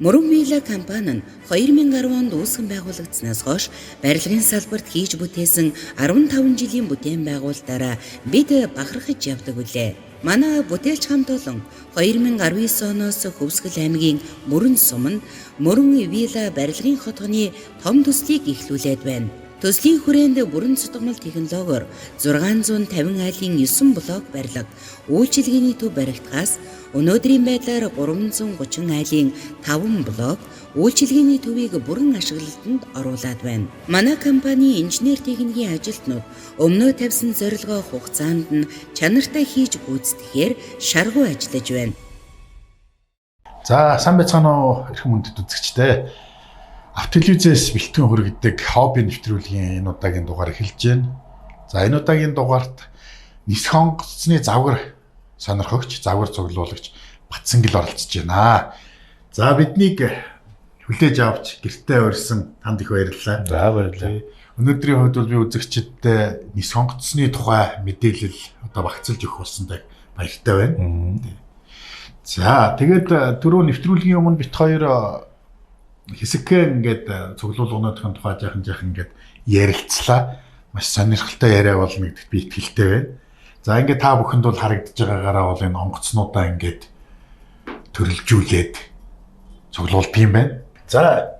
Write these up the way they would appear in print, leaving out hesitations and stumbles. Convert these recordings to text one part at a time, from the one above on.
Мөрөн Вилла компани нь 2010 онд үүсгэн байгуулагдсанаас хойш барилгын салбарт хийж бүтээсэн 15 жилийн бүтээн байгуулалтаараа бид бахархаж явдаг үлээ. Манай бүтээлч хамт олон 2019 оноос Хөвсгөл аймгийн Мөрөн суманд Мөрөн Вилла барилгын хотгоны том төслийг эхлүүлээд байна. Төслийн хүрээнд бүрэн цутгамал технологиор 650 айлын 9 блок барилга, үйлчилгээний төв баригдахаас өнөөдрийн байдлаар 330 айлын 5 блок үйлчилгээний төвийг бүрэн ашиглалтанд оруулад байна. Манай компани инженер техникийн ажилтнууд өмнөө тавьсан зорилгоо хугацаанд нь чанартай хийж гүйцэтгэхээр шаргуу ажиллаж байна. За, сайн байцгаана уу эрхэм хүндэт үзэгчдээ. Автотелевизээс бэлтгэн хүргэдэг хобби нэвтрүүлгийн энэ удаагийн дугаар эхэлж байна. За, энэ удаагийн дугаарт нисэх онгоцны завгар сонирхогч, завгар цуглуулагч Батсангил оролцож байна. За, биднийг хүлээж авч гэртээ урьсан танд их баярлалаа. За, баярлалаа. Өнөөдрийн хувьд бол би үзэгчдэд нисэх онгоцны тухай мэдээлэл багцлж өгөх болсонтой баяртай байна. За, тэгээд түрүү нэвтрүүлгийн өмнө бит хоёр хэсэгхэн ингээд цуглуулгын тухай жаахан ингээд ярилцлаа. Маш сонирхолтой яриа болно гэдэгт би итгэлтэй байна. За, ингээд та бүхэнд бол харагдаж байгаагаараа бол энэ онгоцнуудаа ингээд төрөлжүүлээд цуглуулт юм байна. За,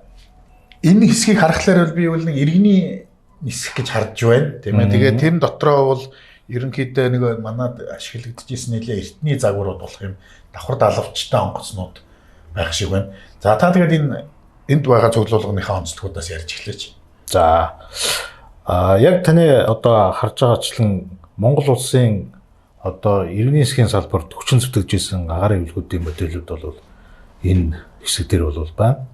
энэ хэсгийг харахаар бол би бол нэг иргэний нисэх гэж харж байна. Тийм ээ. Тэгээд тэр дотроо бол ерөнхийдөө нэг манад ашиглагдчихсэн нэлээ эртний загварууд болох юм давхар далавчтай онгоцнууд байх шиг байна. За, та тэгээд энд байгаа цуглуулгынхаа онцлогуудаас ярьж эхлэеч. За, яг таны одоо харж байгаачлан Монгол улсын одоо иргэний засгийн салбарт хүчин зүтгэжсэн агаарын хөвлгүүдийн модельүүд бол энэ хэсэг дээр бол байна.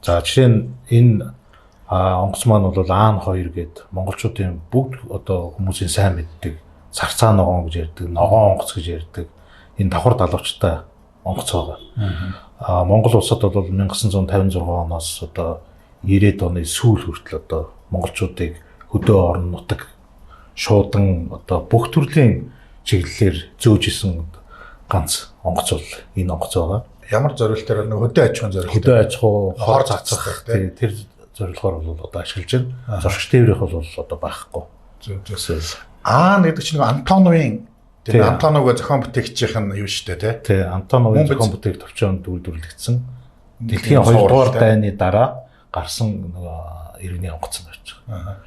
За, жишээ нь энэ онгоц маань бол АН2 гээд монголчуудын бүгд одоо хүмүүсийн сайн мэддэг царцаа ногоон гэж ярьдаг, ногоон онгоц гэж ярьдаг энэ давхар далавчтай онгоц байгаа. Монгол улсад бол 1956 оноос одоо 90-ад оны сүүл хүртэл одоо монголчуудыг хөдөө орон нутаг шуудан одоо бүх төрлийн чиглэлээр зөөж исэн ганц онгоц бол энэ онгоц байгаа. Ямар зорилтоор нэг хөдөө аж ахуйн зорилт. Хөдөө аж ахуй хор цацах тэр зорилгоор бол одоо ашиглаж байна. Зуршигч тээврийнх бол одоо байхгүй. Зөв. Гэдэг чинь нэг Антоновын тэр Антоновыг зохион бүтээгчийнх нь юу шүү дээ, тий. Антоновын зохион бүтээх төвчөнд үйлдвэрлэгдсэн. Дэлхийн 2 дугаар дайны дараа гарсан иргэний онгоц байж байгаа.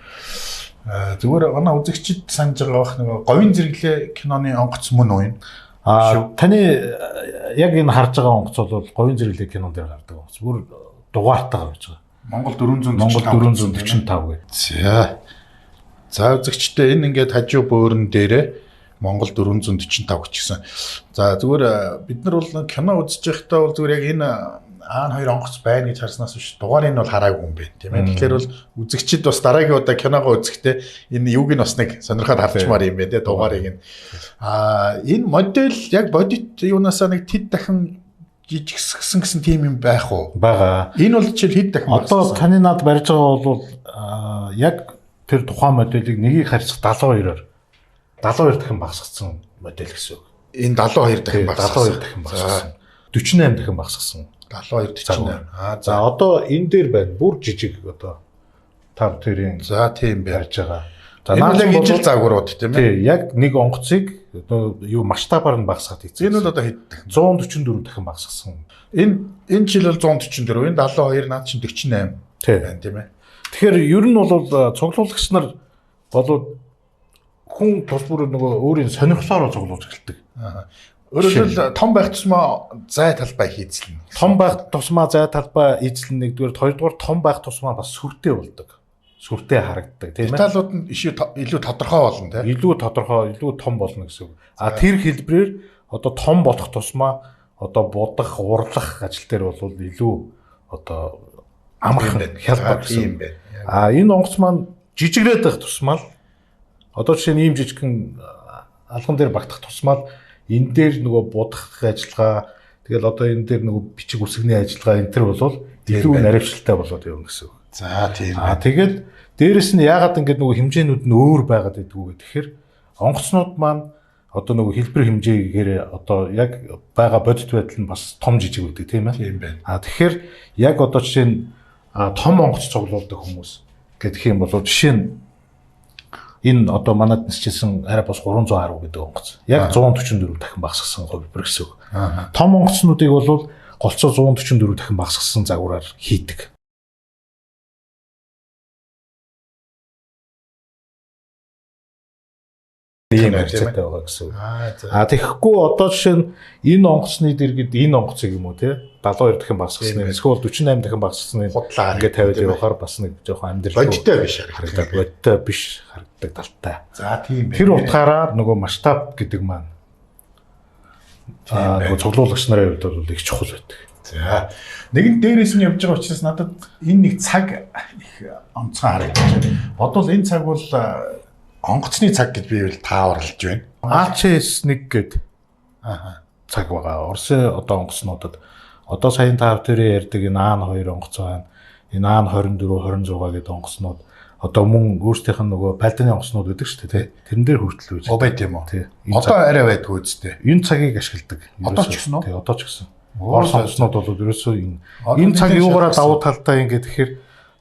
Зүгээр манай үзэгчид санаж байгаа нэг говийн зэрэглээ киноны онгоц мөн үү? Таны яг энэ харж байгаа онгоц бол говийн зэрэглээ кинон дээр гардаг онгоц. Бүр дугаартаа гарч байгаа. Монгол 445 гэдэг. За, үзэгчдээ энэ ингээд хажуу бөөрн дээрээ Монгол 445 гэжсэн. За, зүгээр бид нар бол кино үзэж байхдаа бол зүгээр яг энэ АН2 онгоц байна гэж харснаас биш дугаарыг нь бол хараагүй юм байна, тийм ээ. Тэгэхээр бол үзэгчид бас дараагийн удаа киногоо үзэхдээ энэ юуг нь бас нэг сонирхоод харчмаар юм байна, тийм дугаарыг нь. Энэ модель яг бодит юунаасаа нэг тэд дахин жижигсэн гэсэн тийм юм байх уу? Бага. Энэ бол жишээл хэд дахин одоо таны над барьж байгаа бол яг тэр тухайн моделийг нэгийг харьцах 72-оор 72 дахин багасгасан модель гэсэн үг. Энэ 72 дахин багасгасан. 72 дахин багасгасан. 48 дахин багасгасан. 72 48. За, одоо энэ дээр байна. Бүр жижиг одоо тав тэрийн. За, тийм барьж байгаа. За, наалаг ижил загварууд тийм ээ. Тий, яг нэг онгоцыг юу масштабаар нь багасгаад хийсэн. Энэ бол одоо хэд дахин? 144 дахин багасгасан. Энэ жил бол 144, энэ 72, наад чинь 48 байна тийм ээ. Тэгэхээр ер нь бол цуглуулагч нар болоод хүн тус бүр нөгөө өөрийн сонирхлоор цуглуулж эхэлдэг. Өөрөөр хэлбэл том байх тусмаа зай талбай хийцэлнэ. Том байх тусмаа зай талбай эзлэн нэгдүгээр, хоёрдугаар том байх тусмаа бас сүртэй болдог. Сүртэй харагддаг тийм ээ. Деталууд нь илүү тодорхой болно тийм. Илүү тодорхой, илүү том болно гэсэн үг. Тэр хэлбэрээр одоо том болох тусмаа одоо будах, урлах ажил дээр бол илүү одоо амархан хялбар юм байна. Энэ онгоц маань жижигрээд байх тусмаа л одоо жишээ нь ийм жижигхэн алган дээр багтах тусмаа энэ дээр нөгөө будах ажиллагаа тэгэл одоо энэ дээр нөгөө бичиг үсгний ажиллагаа энэ төр бол илүү наривчлалтай болоод явна гэсэн үг. За, тийм. Тэгээд дээрэс нь яагаад ингэж нөгөө хэмжээнүүд нь өөр байгаад байдгүй гэхээр онгоцнууд маань одоо нөгөө хэлбэр хэмжээгээр одоо яг байгаа бодит байдал нь бас том жижиг үүдэг тийм ээ. Тийм байна. Тэгэхээр яг одоо жишээ нь том онгоц цуглуулдаг хүмүүс гэх юм бол жишээ нь энэ одоо манад нисчихсэн арай бас 310 гэдэг онгоц. Яг 144 дахин багасгасан хувилбар гэсэн үг. Том онгоцнуудыг бол голцоо 144 дахин багасгасан загвараар хийдэг. Тийм харьцаатай байгаа гэсэн үг. Тэгэхгүй одоо жишээ нь энэ онгоцны дэргэд энэ онгоцыг юм уу те 72 дахин багасгасан. Эсвэл 48 дахин багасгасан. Ингээд тавиад явахаар бас нэг жоохон амьдрал бодиттой биш харагдаад бодиттой биш харагддаг талтай. За тийм байна. Тэр утгаараа нөгөө масштаб гэдэг маань нөгөө цуглуулагч нарын хувьд бол их чухал байдаг. За нэгэн дээрээс нь явж байгаа учраас надад энэ нэг цаг их онцгой харагдаж байна. Бодвол энэ цаг бол онгоцны цаг гэж би бол тааварлаж байна. HS1 гэдэг цаг байгаа. Оросын одоо онгоцнуудад одоо саяхан та бүхэн ярьдаг энэ AN2 онгоц байна. Энэ AN24, 26 гэдэг онгоцнууд одоо мөн өөрсдийнх нь нөгөө пальтаны онгоцнууд гэдэг шүү дээ. Тэрэн дээр хүртэл үз. Байт юм уу? Тий. Одоо арай байдгүй үстэй. Энэ цагийг ашигладаг. Одоо ч гэсэн үү? Тий, одоо ч гэсэн. Орос онгоцнууд бол ерөөсөө энэ цаг юугаараа давуу талтай юм гэдэг тэгэхээр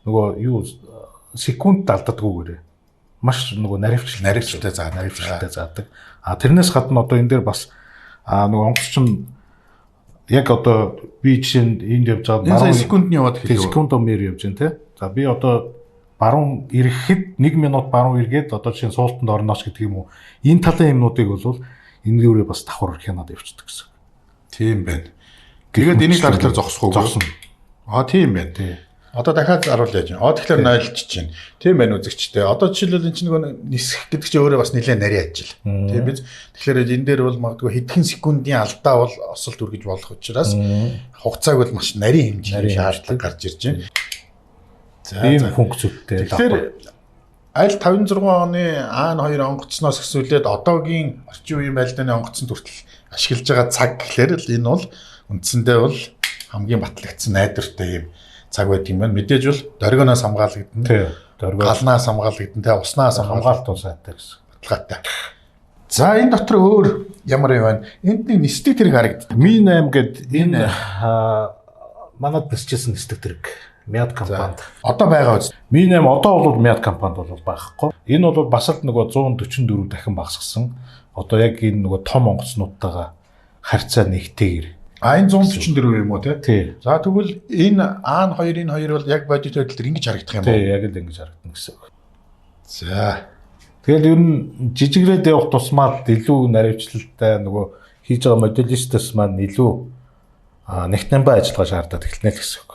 нөгөө юу секунд алддаггүйгээр маш нөгөө наривчлалтай заадаг. Тэрнээс гадна одоо энэ дээр бас нөгөө онгоц чинь яг одоо би жишээ нь энд явж байгаа секундны яваад хэлээ. Секундомер явж байна те. За би одоо баруун ирэхэд 1 минут баруун эргээд одоо жишээ нь суултанд орноос гэдэг юм уу. Энэ талын юмнуудыг бол энэ дээрээ бас давхар хянаад явчихдаг гэсэн. Тийм байна. Тэгээд энийг дараалал зогсохгүй. Тийм байна. Тий. Одоо дахиад аруул яаж байна. Тэгэхээр нойлчж байна. Тийм байна үзэгчтэй. Одоо жишээлбэл энэ чинь нөгөө нисэх гэдэг чинь өөрөө бас нэлээд нарийн ажил. Тийм биз. Тэгэхээр энэ дээр бол магадгүй хэдхэн секундын алдаа бол осолт үргэж болох учраас хугацааг бол маш нарийн хэмжээний шаардлага гарч ирж байна. Ийм функцтэй. Тэгэхээр аль 56 оны AN2 онгоцноос эхлүүлээд одоогийн орчин үеийн байлдааны онгоцонд хүртэл ашиглаж байгаа цаг гэхээр л энэ бол үндсэндээ бол хамгийн батлагдсан найдвартай юм цаг байт юм байна. Мэдээж бол дөргөнөөс хамгаалагдана. Галнаас хамгаалагдана, тэ уснаас хамгаалалт бол сайтай гэсэн. Баталгаатай. За энэ дотор өөр ямар юм байна? Энд нэг нисдэг тэрэг харагддаг. Mi8 гэдэг энэ манад нисчихсэн нисдэг тэрэг. Мяд компанид. Одоо байгаа үст. Mi8 одоо бол Мяд компанид бол байхгүй. Энэ бол бас л нөгөө 144 дахин багасгасан. Одоо яг энэ нөгөө том онгоцнуудтайгаа харьцаа нэгтэйгэр. Энэ 144 юм уу тий. За тэгвэл энэ AN2-ын 2 бол яг бодит байдал дээр ингэж харагдах юм байна. Тий, яг л ингэж харагдана гэсэн үг. За. Тэгэл ер нь жижигрээд явах тусмаа илүү наривчлалтай нөгөө хийж байгаа моделистээс маань илүү нэгтнэмбай ажиллагаа шаардаад эхэлнэ л гэсэн үг.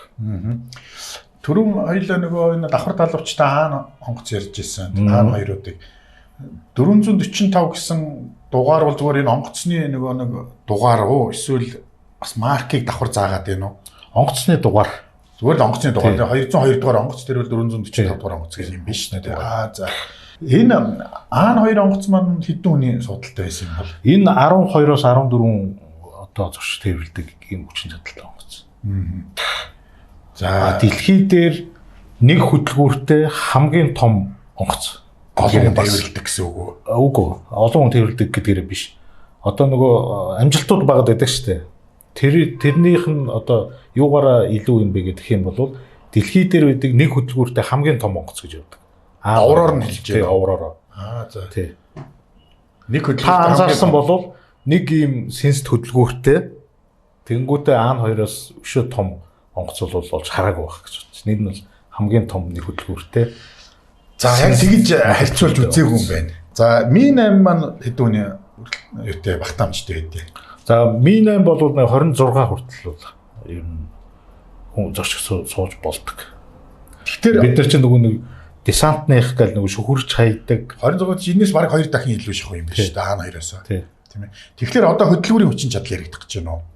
Түрүүн хоёлаа нөгөө энэ давхар талвчтай AN онгоц ярьж ирсэн. AN2-уудыг 445 гэсэн дугаар бол зүгээр энэ онгоцны нөгөө нэг дугаар уу эсвэл бас маркийг давхар заагаад байна уу? Онгоцны дугаар. Зүгээр л онгоцны дугаар. 202 дугаар онгоц дээр бол 445 дугаар онгоц гэж юм биш нэ. За. Энэ AN2 онгоц маань хэдэн хүний судалтай байсан юм бол? Энэ 12-оос 14 одоо зурш тээвэрлдэг ийм хүчин чадалтай онгоц. За дэлхий дээр нэг хөдөлгүүртэй хамгийн том онгоц. Олон тээвэрлдэг гэсэн үг үү? Үгүй. Олон хүн тээвэрлдэг гэдгээрээ биш. Одоо нөгөө амжилтууд багад байдаг шүү дээ. Тэрнийх нь одоо юугаараа илүү юм бэ гэх юм бол дэлхий дээр байдаг нэг хөдөлгүүртэй хамгийн том онгоц гэж явдаг. Овроор нь хэлж байгаа. Овроор. За. Тий. Нэг хөдөлгүүртэй анзаарсан бол нэг ийм сэнсд хөдөлгүүртэй тэнгүүтээ AN2-оос өшөө том онгоц болж хараагүй байх гэж байна. Нэг нь бол хамгийн том нэг хөдөлгүүртэй. За яг тэгж харьцуулж үзээгүй юм байна. За Mi8 маань хэдүүн юутэй багтаамжтай байдیں۔ За Mi8 бол 26 хүртэл бол ер нь хүн зочиг сууж болдог. Тэгэхээр бид нар чинь нөгөө нэг десантных гэл нөгөө шөхөрч хайдаг 26-д энэс бараг 2 дахин илүү шахуу юм биш үү AN2-оос. Тийм ээ. Тэгэхээр одоо хөдөлгүүрийн хүчин чадал яригдах гэж байна уу?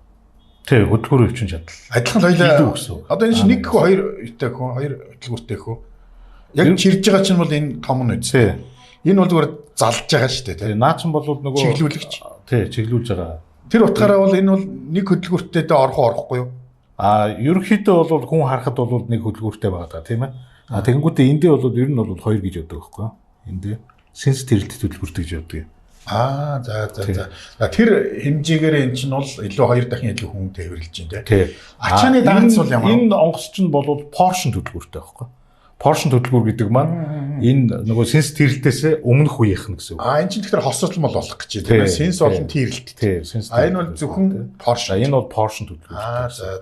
Тий, хөдөлгүүрийн хүчин чадал. Адилхан хоёлаа. Одоо энэ чинь нэг хөө хоёр юутай хөө хоёр хөдөлгүүртэй хөө. Яг чирж байгаа чинь бол энэ том нь үз. Энэ бол зүгээр залж байгаа шүү дээ тий. Наа чинь бол нөгөө чиглүүлэгч. Тий, чиглүүлж байгаа. Тэр утгаараа бол энэ бол нэг хөдөлгүүртэй орохгүй юу? Ерөнхийдөө бол хүн харахад бол нэг хөдөлгүүртэй байгаа тийм ээ. Тэгэнгүүтээ эндээ бол ер нь бол 2 гэж боддог байхгүй юу? Эндээ сенс тэрэлт хөдөлгүүртэй гэж боддог юм. За тэр хэмжээгээр эн чинь бол илүү 2 дахин илүү хүн тээвэрлж байна тий. Ачааны дагц бол ямар энэ онгоц чинь бол поршн төлөвлөгөөртэй байхгүй. Поршн төлөвлөгөөр гэдэг маань энэ нөгөө сенс тэрэлтээс өмнөх үеийнх нь гэсэн үг. Эн чинь тэгэхээр хосолтол болох гэж тийм ээ. Сенс болон тэрэлт. Тий, сенс. Энэ бол зөвхөн поршн. Энэ бол поршн төлөвлөгөөр. За.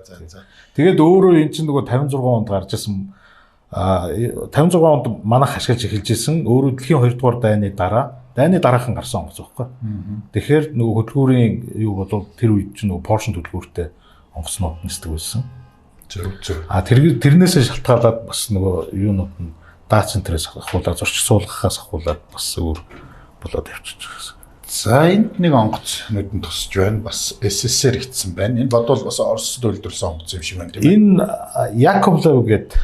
Тэгээд өөрөө эн чинь нөгөө 56 онд гарч ирсэн 56 онд манайх ашиглаж эхэлж исэн өөрөө дэлхийн 2 дугаар дайны дараахан гарсан онгоц байхгүй. Тэгэхээр нөгөө хөдөлгүүрийн юу болов тэр үед чинь нөгөө поршн төлөвлөгөөртэй онгоцнууд нисдэг байсан. Зөв. Тэрнээсээ шалтгаалаад бас нөгөө юунууд нь даа центрээс ахуулаад зурчих суулгахаас ахуулаад бас өөр болоод явчихж байгаа. За энд нэг онгоц нүдэн тусч байна. Бас СССР ихсэн байна. Энэ бодвол бас Оросд үйлдвэрлэсэн онгоц юм шиг байна тийм ээ. Энэ Яковлев гэдэг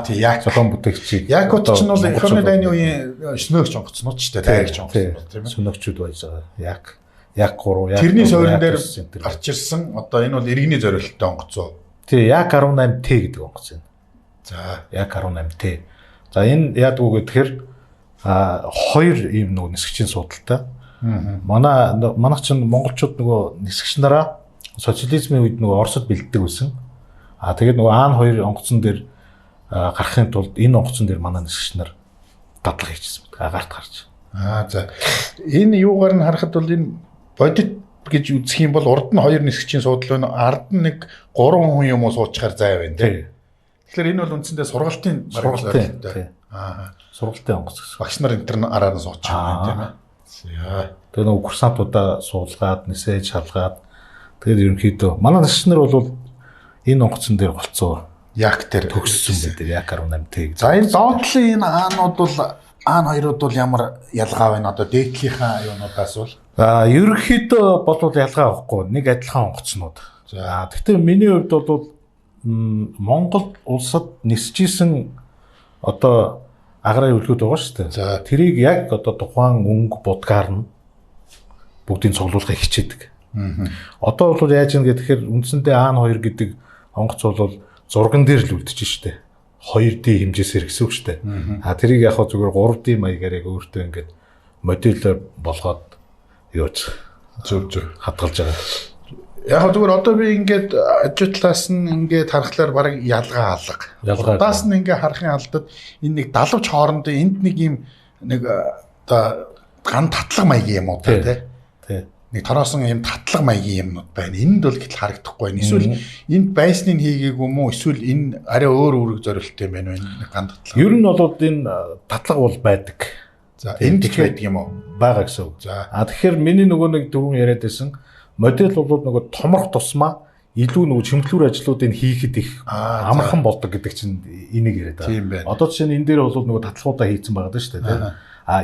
тий зохион бүтээгчид. Яковлев ч нь бол Эхорны дайны үеийн шнөөгч онгоцнууд ч дайгч онгоцнууд тийм ээ. Шнөөгчүүд байж байгаа. Яг 3 тэрний суурин дээр гарч ирсэн одоо энэ бол иргэний зориулттай онгоц уу? Тий, яг 18Т гэдэг онгоц байна. За, яг 18Т. За энэ яадаг вэ гэхээр хоёр ийм нөгөө нисгчийн судалтай. Манайх чинь монголчууд нөгөө нисгч нараа социализмын үед нөгөө Оросд бэлддэг байсан. Тэгээд нөгөө Аан 2 онгоцон дээр гарахын тулд энэ онгоцон дээр манай нисгч нар дадлага хийчихсэн мэт. Агарт гарч. За. Энэ юугаар нь харахад бол энэ бодит гэж үзэх юм бол урд нь 2 нисгчийн суудал байна. Ард нь нэг 3 хүн юм уу суучгаар зай байна тийм. Тэгэхээр энэ бол үндсэндээ сургалтын сургалтын онгоц гэсэн. Багш нар энэ төр араар нь сууч байгаа тийм ээ. Тэгээ нөгөө курсантуудаа суулгаад, нисэж шалгаад тэгээд ерөнхийдөө манай нисгч нар бол энэ онгоцон дээр голцоо яг тэр төгссөн байдаг. Яг 18Т. За энэ доотлын энэ аанууд бол аан хоёрууд бол ямар ялгаа байна? Одоо дээдлийнхаа юунуудаас бол ерөнхийдөө бодвол ялгаа авахгүй. Нэг адилхан онгоцнууд. За гэхдээ миний хувьд бол Монгол улсад нисчихсэн одоо аграа үлгүүд байгаа шүү дээ. За тэрийг яг одоо тухайн өнгө будгаар нь бүгдийг цуглуулахыг хичээдэг. Одоо бол яаж юм гэхээр үндсэндээ аан 2 гэдэг онгоц бол зурган дээр л үлдчихэж штэ. 2D хэмжээсээр гэсэн үг штэ. Тэрийг яг зүгээр 3D маягаар яг өөртөө ингээд модельээр болгоод юуч зөв хадгалж байгаа. Яг зүгээр одоо би ингээд ажиутлаас нь ингээд харахаар бараг ялгаа алга. Удаас нь ингээд харахын алдад энэ нэг далавч хоорондоо энд нэг юм нэг одоо ган татлаг маягийн юм уу тий. Нэг тороосон юм татлаг маягийн юмнууд байна. Энд бол гэтэл харагдахгүй байна. Эсвэл энд байсныг хийгээгүй юм уу? Эсвэл энэ арай өөр үүрэг зорилттой юм байна вэ? Ган татлаг. Ер нь бол энэ татлаг бол байдаг. За энд ч байдаг юм уу? Бага гэсэн үг. Тэгэхээр миний нөгөө нэг дөрөв яриад байсан модель бол нөгөө томрох тусмаа илүү нөгөө чимэглүүр ажлуудыг хийхэд их амархан болдог гэдэг чинь энийг яриад байгаа. Одоо жишээ нь энэ дээр бол нөгөө татлагуудаа хийцэн байгаа даа шүү дээ.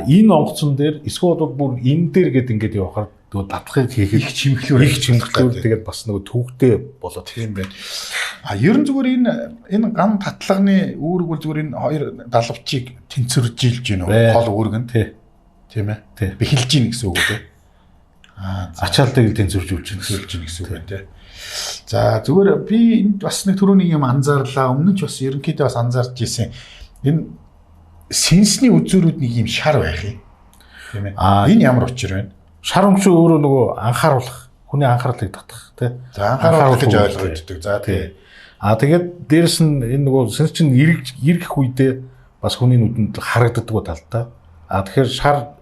Энэ онгоцон дээр эсвэл бүр энэ дээр гээд ингээд явахаар нөгөө татлагыг хийхэд их чимэглүүр тэгээд бас нөгөө төвхтэй болоод тийм байна. Ер нь зүгээр энэ ган татлагны үүрэг бол зүгээр энэ хоёр далавчийг тэнцвэржилж гинөө хол үүрэг нь тийм ээ. Бэхэлж гин гэсэн үг үү? Ачаалтыг тэнцвэржүүлж гэсэн үг байна тий. За зүгээр би энд бас нэг түрүүний юм анзаарлаа. Өмнө нь ч бас ерөнхийдөө бас анзаарч ирсэн. Энэ сенсний үзүүрүүд нэг юм шар байх юм. Тийм ээ. Энэ ямар учир вэ? Шар өмчөө өөрөө нөгөө анхааруулах, хүний анхаарлыг татах тий. За анхааруулах гэж ойлгогддог. За тий. Тэгээд дээрэс нь энэ нөгөө сенс чинь эргэх үедээ бас хүний нүдэнд харагддаг талтай. Тэгэхээр шар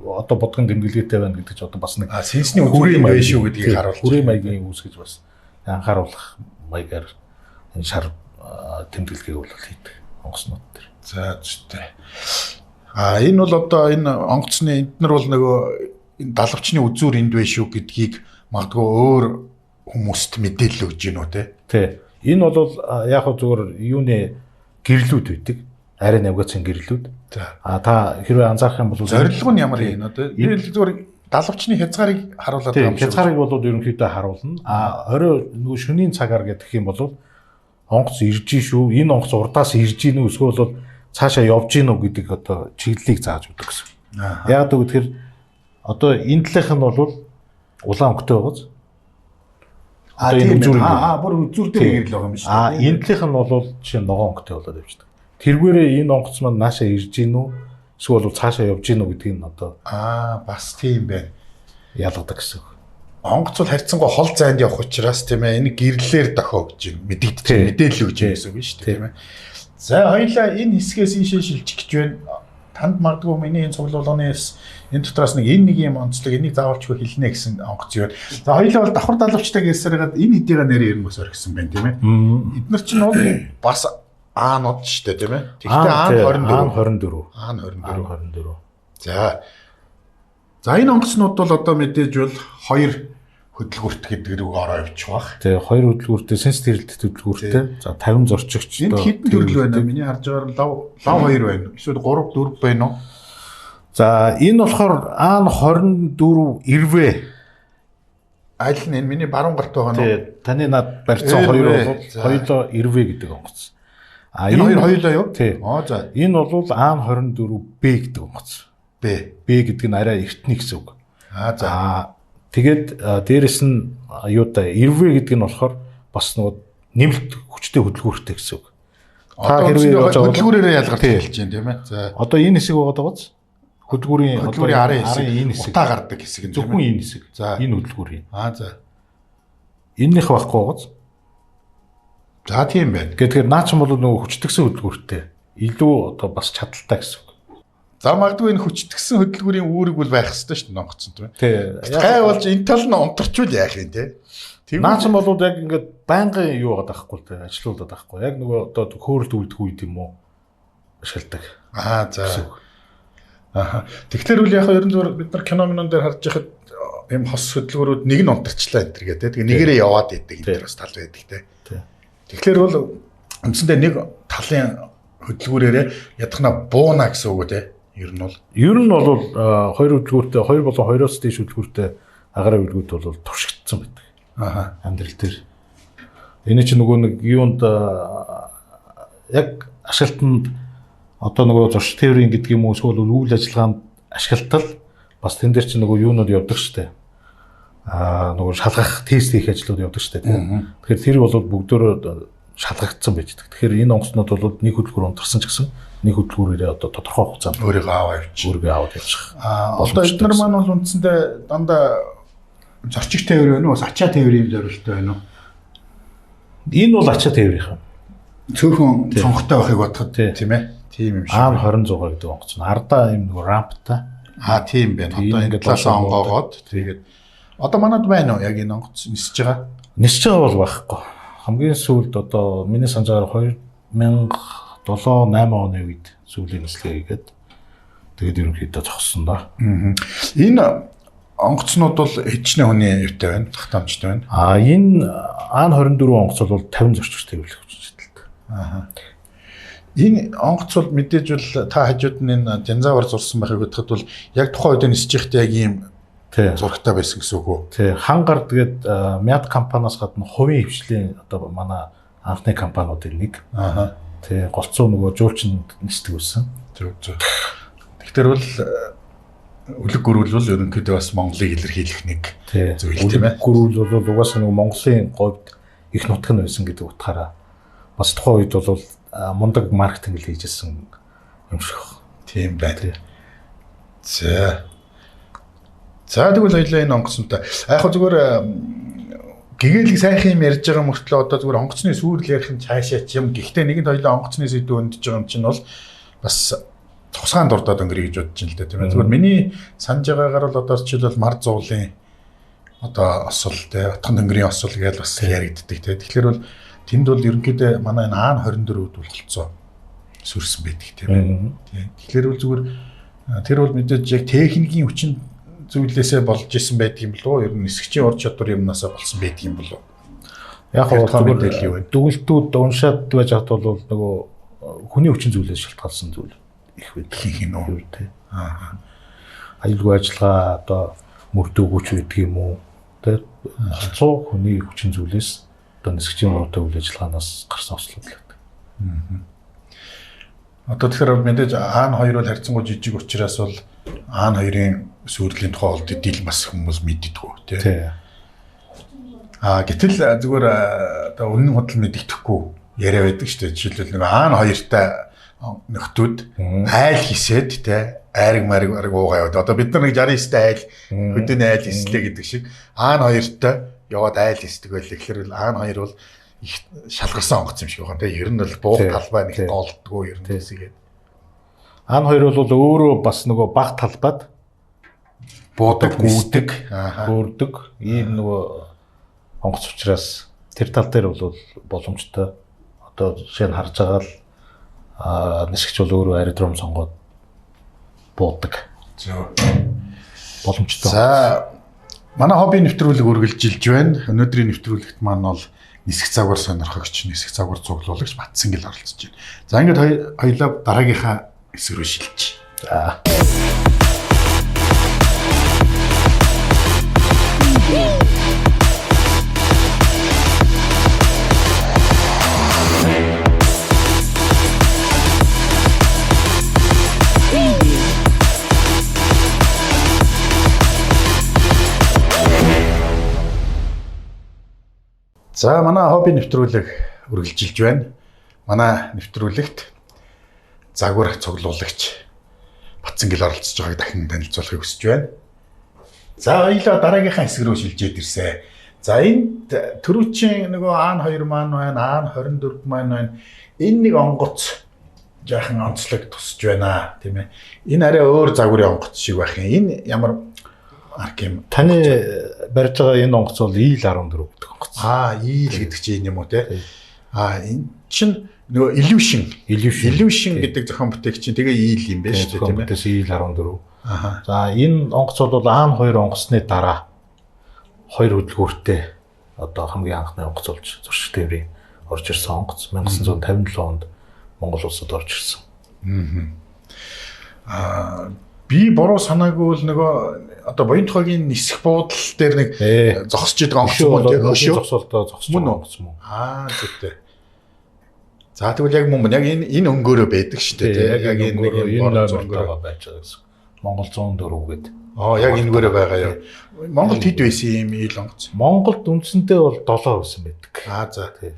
одоо бодгон тэмдэглэгээтэй байна гэдэг чинь одоо бас нэг сенсний хүрээ маяг шүү гэдгийг харуулж хүрээ маягийн үүсгэж бас анхааруулах маягаар энэ шар тэмдэглэгийг бол хийдэг онгоцнууд төр. За зүгтээ. Энэ бол одоо энэ онгоцны эднэр бол нөгөө энэ далавчны үзүүр энд вэ шүү гэдгийг магадгүй өөр хүмүүст мэдээлэл өгж гинөө тий. Энэ бол яг зүгээр юуны гэрлүүд байдаг. Арай навигацийн гэрлүүд. Та хэрвээ анзаарах юм бол зорилго нь ямар юм одоо зүгээр далавчны хязгаарыг харуулдаг юм шиг. Хязгаарыг бол ерөнхийдөө харуулна. Орой нөгөө шөнийн цагаар гэх юм бол онгоц ирж шүү. Энэ онгоц урдаас ирж гин үү эсвэл бол цаашаа явж гин үү гэдэг одоо чиглэлийг зааж өгдөг гэсэн. Яг гэвэл одоо энэ талынх нь бол улаан өнгөтэй байгааз. Одоо энэ үзүүр бүр үзүүр дээр гэрэл байгаа юм шүү. Энэ талынх нь бол жишээ нь ногоон өнгөтэй болоод явчихдаг. Тэргээрээ энэ онгоц маань наашаа ирж гин үү? эсвэл цаашаа явж гин үү гэдгийг нь одоо бас тийм байна. ялгадаг гэсэн үг. Онгоц бол харьцангуй хол зайд явах учраас тийм ээ энэ гэрлэлээр дохио гэж мэдэгдэж мэдээлэл өгч байсан үг шүү дээ тийм ээ. За хоёлаа энэ хэсгээс ийшээ шилжих гэж байна. Танд магадгүй миний энэ цуглуулганы энэ дотроос нэг энэ нэг юм онцлог энийг заавалчгүй хэлнэ гэсэн онгоц юу. За хоёлаа бол давхар далавчтай гэсээргээд энэ хэдийгээ нэрээр ирмэс орхисон байна тийм ээ. Эдгээр чинь бол бас аанууд шүү дээ тийм ээ. Тэгэхдээ аан 24. 24. За энэ онгоцнууд бол одоо мэдээж бол 2 хөдөлгүүрт гэдэг рүү ороо явчих бах. Тэгээ 2 хөдөлгүүртэй сенситивлэлт хөдөлгүүртэй. За 50 зорчигч энэ хэдэн төрөл байна? Миний харж байгаагаар лав 2 байна. Эсвэл 3 4 байна уу? За энэ болохоор аан 24 ирвэ. Аль нь энэ миний баруун гарт байгаа нь? Тий, таны над барьцсан 2 бол хоёулаа ирвэ гэдэг онгоц. Энэ хоёулаа юу? Тий. За. Энэ бол аан 24 Б гэдэг онгоц. Б гэдэг нь арай эртний гэсэн үг. За. Тэгээд дээрэс нь юутай ирвэ гэдэг нь болохоор бас нөгөө нэмэлт хүчтэй хөдөлгүүртэй гэсэн үг. Та хэрвээ хөдөлгүүрээрээ ялгарч хэлж байна тийм ээ. За. Одоо энэ хэсэг байгаа даа. Хөдөлгүүрийн арын хэсэг энэ хэсэг утаа гардаг хэсэг нь зөвхөн энэ хэсэг. За. Энэ хөдөлгүүрийн. За. Эннийх байхгүй байгаа. За тийм байна. Тэгэхээр наа чинь бол нөгөө хүчтгсэн хөдөлгүүртэй илүү одоо бас чадaltaй гэсэн үг. За магадгүй энэ хүчтгсэн хөдөлгүүрийн үүрэг бол байх хэрэгтэй шүү дээ онгоцсон тийм ээ. Тий. Гай болж энэ тал нь онторчвол яах юм те. Наа чинь бол яг ингээд байнгын юу байгаа байхгүй те ажилуулдаг байхгүй. Яг нөгөө одоо хөөрөлт үлдэх үед юм уу ашигладаг. За. Тэгэхээр үл яг ер нь зөв бид нар киномын дээр харж байхад юм хос хөдөлгүүрүүд нэг нь онторчлаа энэ төр гэдэг. Тэгээ нэгээрээ яваад идэг энэ төр бас тал байдаг те. Тэгэхээр бол үндсэндээ нэг талын хөдөлгүүрээрээ ядахна бууна гэсэн үг те. Ер нь бол 2 хөдөлгүүртэй 2 болон 2-оос дээш хөдөлгүүртэй агаарын үлгүүд бол туршигдсан байдаг. Амьдрал дээр. Энэ чинь нөгөө нэг юунд яг ашиглалтанд одоо нөгөө зурш тээврийн гэдэг юм уу эсвэл үйл ажиллагаанд ашиглалтал бас тэн дээр чинь нөгөө юунууд явдаг штэ. Нөгөө шалгах тест хийх ажлууд явдаг штэ. Тэгэхээр тэр бол бүгдөө шалгагдсан байж байгаа. Тэгэхээр энэ онгоцнууд бол нэг хөдөлгүүр унтарсан ч гэсэн нэг хөдөлгүүрээрээ одоо тодорхой хугацаанд өөрийгөө аваад явчих. Одоо эдгээр маань бол үндсэндээ дандаа зорчигч тээвэр байна уу? Ачаа тээврийн зорилттой байна уу? Энэ бол ачаа тээврийнх. Цөөхөн цонхтой байхыг бодоход тийм ээ. Тийм юм шиг. Аан 26 гэдэг онгоц нь ардаа юм нэг рамптай. Тийм байна. Одоо энэ талаас онгоогоод тэгээд одоо манад байна уу яг энэ онгоц нисэж байгаа? Нисэж байгаа бол байхгүй. Хамгийн сүүлд одоо миний санджаар 2007-8 оны үед сүүлийн нислэгээ хийгээд тэгээд ерөнхийдөө зогссон да. Энэ онгоцнууд бол хэдчнээ хүний юутай байна? Тахтамжтай байна. Энэ аан 24 онгоц бол 50 зорчигчтэй хөвлөх хүчтэй. Энэ онгоц бол мэдээж бол та хажууд нь энэ динозавр зурсан байхыг бодоход бол яг тухайн үед нисэж ихтэй яг ийм зурагтай байсан гэсэн үг үү? Тий. Хангар тэгээд Мят компаниас гадна хувийн хвшлийн одоо манай анхны компаниудын нэг. Тий. Голцоо нөгөө жуулчнд нисдэг байсан. Зөв. Тэгэхээр бол үлэг гөрүүл бол ерөнхийдөө бас Монголыг илэрхийлэх нэг зүйл тийм ээ. Үлэг гөрүүл бол угаасаа нөгөө Монголын говьд их нутаг нь байсан гэдэг утгаараа бас тухайн үед бол мундаг маркетинг л хийжсэн юм шиг. Тийм байна. За тэгвэл хоёлаа энэ онгоцонтой. Яг хөө зүгээр гэгээлэг сайхан юм ярьж байгаа мөртлөө одоо зүгээр онгоцны сүүрэл ярих нь цаашаа ч юм. Гэхдээ нэгэнд хоёлаа онгоцны сэдв өндөж байгаа юм чинь бол бас тусгаан дурдаад өнгөрье гэж бодож байна л да тийм ээ. Зүгээр миний санаж байгаагаар бол одоо жишээлбэл мар зуулын одоо осол те отхон өнгөрийн осол гэж бас яригддаг те. Тэгэхээр бол тэнд бол ерөнхийдөө манай энэ аан 24-д бол болцоо сүрсэн байдаг тийм ээ. Тэгэхээр бол зүгээр тэр бол мэдээж яг техникийн хүчин зүйлээсээ болж исэн байдаг юм болов уу? Ер нь нисгчийн ур чадвар юмнасаа болсон байдаг юм болов уу? Яг зүгээр дүгэлтүүд уншаад байж хат бол нөгөө хүний хүчин зүйлээс шалтгаалсан зүйл их байдаг юм уу тий. Аюулгүй ажиллагаа одоо мөрдөөгүй байдаг юм уу? Тэ 100 хүний хүчин зүйлээс одоо нисгчийн уруутай үйл ажиллагаанаас гарсан ослууд л байдаг. Одоо тэгэхээр мэдээж аан 2 бол харьцангуй жижиг учраас бол аан 2-ын сүрлийн тухай бол дил бас хүмүүс мэддэггүй тий. Гэтэл зүгээр одоо үнэн худал мэддэхгүй яриа байдаг шүү дээ. Жишээлбэл нэг аан 2-тай нөхдүүд айл хисээд те айраг мариг уугаа яваад. Одоо бид нар нэг 69-тэй айл хөдөөний айл хислээ гэдэг шиг аан хоёртой яваад айл хисдэг байл. Тэгэхээр аан хоёр бол их шалгарсан онгоц юм шиг байна те. Ер нь бол буух талбай нэг голддгоо ер нь тэгээд. Аан хоёр бол өөрөө бас нөгөө баг талбайд буудаг, гүйдэг, хөөрдөг. Ийм нөгөө онгоц учраас тэр тал дээр бол боломжтой. Одоо жишээ нь харж байгаа л нисгч бол өөрөө аэродром сонгоод буудаг. Зөв. Боломжтой. За манай хобби нэвтрүүлэг үргэлжилж байна. Өнөөдрийн нэвтрүүлэгт маань бол нисэх цагаар сонирхогч, нисэх цагаар цуглуулагч Батсангил оролцож байна. За ингээд хоёулаа дараагийнхаа хэсэг рүү шилжиж. За. За манай хобби нэвтрүүлэг үргэлжилж байна. Манай нэвтрүүлэгт загвар цуглуулагч Батсангил оролцож байгааг дахин танилцуулахыг хүсэж байна. За хоёулаа дараагийнхаа хэсэг рүү шилжээд ирсэн. За энд төрүүчийн нөгөө аан 2 маань байна, аан 24 маань байна. Энэ нэг онгоц жаахан онцлог тусж байна, тийм ээ. Энэ арай өөр загварын онгоц шиг байх юм. Энэ ямар арк юм? Таны барьж байгаа энэ онгоц бол ИЛ 14 гэдэг онгоц. ИЛ гэдэг чинь юм уу те? Энэ чинь нөгөө illusion гэдэг зохион бүтээгч чинь тэгээ ИЛ юм байна шүү дээ, тийм ээ. Тэгээс ИЛ 14. За энэ онгоц бол аан 2 онгоцны дараа 2 хөдөлгөөртэй одоо хамгийн анхны онгоц болж зуршил тээврийн орж ирсэн онгоц 1957 онд Монгол улсад орж ирсэн. Би буруу санаагүй бол нөгөө одоо Буян тухайгийн нисэх буудал дээр нэг зогсож идэг онгоц юм тийм зогсолтоо зогсож байгаа онгоц мөн. Зүйтэй. За тэгвэл яг мөн яг энэ өнгөөрөө байдаг шүү дээ тийм яг энэ нэг өнгөөрөө байж байгаа гэсэн. Монгол 104 гэдэг. Яг энэгээрээ байгаа юу. Монголд хэд байсан юм ил онгоц? Монголд үндсэндээ бол 7 байсан байдаг. За тий.